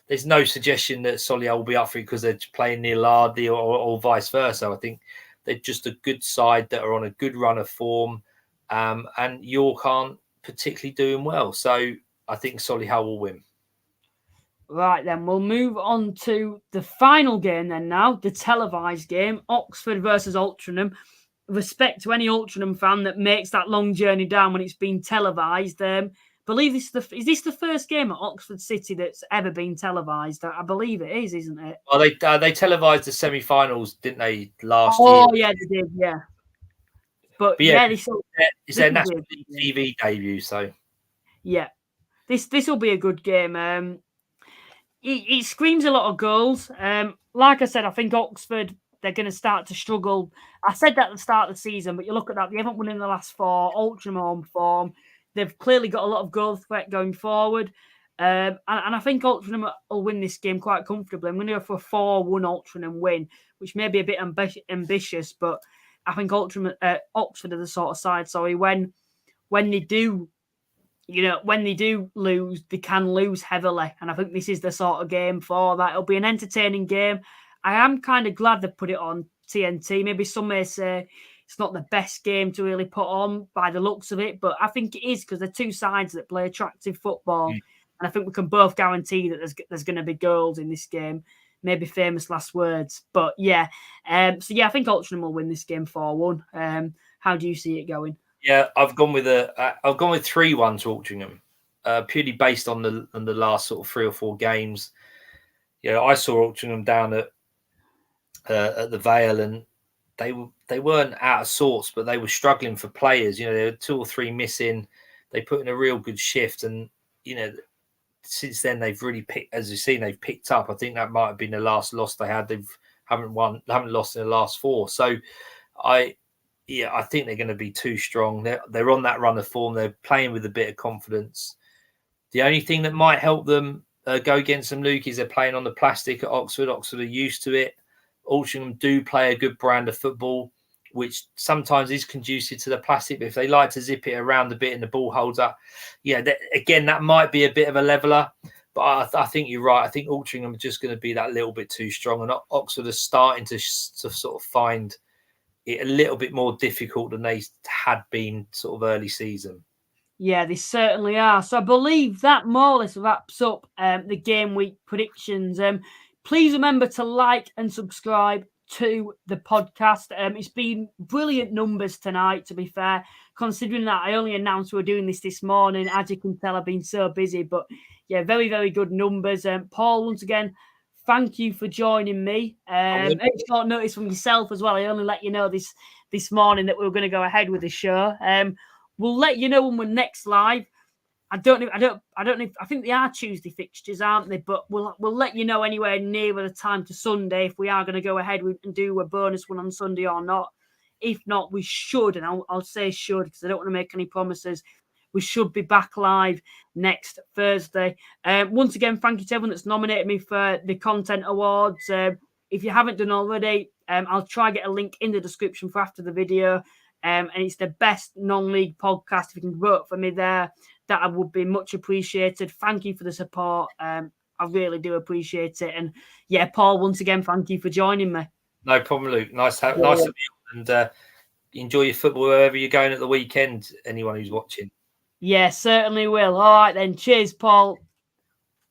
There's no suggestion that Solihull will be up for it because they're playing near Lardley or vice versa. I think they're just a good side that are on a good run of form. And York aren't particularly doing well. So I think Solihull will win. Right, then we'll move on to the final game then now, the televised game, Oxford versus Altrincham. Respect to any Altrincham fan that makes that long journey down when it's been televised. Believe is this the first game at Oxford City that's ever been televised? I believe it is, isn't it? Well, they televised the semi-finals, didn't they, last year? Oh, yeah, they did, yeah. But yeah, it's their national TV debut, so yeah. This will be a good game. It screams a lot of goals. Like I said, I think Oxford, they're going to start to struggle. I said that at the start of the season, but you look at that, they haven't won in the last 4. Altrincham home form. They've clearly got a lot of goal threat going forward. And I think Altrincham will win this game quite comfortably. I'm going to go for a 4-1 Altrincham win, which may be a bit ambitious, but I think Oxford are the sort of side, when they do lose, they can lose heavily. And I think this is the sort of game for that. It'll be an entertaining game. I am kind of glad they put it on TNT. Maybe some may say it's not the best game to really put on by the looks of it, but I think it is because they're two sides that play attractive football. And I think we can both guarantee that there's going to be goals in this game. Maybe famous last words. But yeah. I think Altrincham will win this game 4-1. How do you see it going? Yeah, I've gone with 3-1 to Altrincham, purely based on the last sort of 3 or 4 games. I saw Altrincham down at the Vale, and they weren't out of sorts, but they were struggling for players. There were 2 or 3 missing. They put in a real good shift, and since then they've really picked. As you've seen, they've picked up. I think that might have been the last loss they had. They haven't lost in the last 4. So I think they're going to be too strong. They're on that run of form. They're playing with a bit of confidence. The only thing that might help them go against them, Luke, is they're playing on the plastic at Oxford. Oxford are used to it. Altrincham do play a good brand of football, which sometimes is conducive to the plastic. But if they like to zip it around a bit and the ball holds up, that might be a bit of a leveller. But I think you're right. I think Altrincham are just going to be that little bit too strong. And Oxford are starting to sort of find it a little bit more difficult than they had been sort of early season. Yeah, they certainly are. So I believe that more or less wraps up the game week predictions. Please remember to like and subscribe to the podcast. It's been brilliant numbers tonight, to be fair, considering that I only announced we were doing this morning. As you can tell, I've been so busy, but yeah, very, very good numbers. Paul, once again, thank you for joining me. It's short notice from yourself as well. I only let you know this morning that we were going to go ahead with the show. We'll let you know when we're next live. I don't know. I think they are Tuesday fixtures, aren't they? But we'll let you know anywhere nearer the time to Sunday if we are going to go ahead and do a bonus one on Sunday or not. If not, we should, and I'll say should because I don't want to make any promises. We should be back live next Thursday. Once again, thank you to everyone that's nominated me for the Content Awards. If you haven't done already, I'll try and get a link in the description for after the video. and it's the best non-league podcast. If you can vote for me there, that would be much appreciated. Thank you for the support. I really do appreciate it. And yeah, Paul, once again, thank you for joining me. No problem, Luke. Nice to meet you, and enjoy your football wherever you're going at the weekend. Anyone who's watching. Yeah, certainly will. All right then. Cheers, Paul.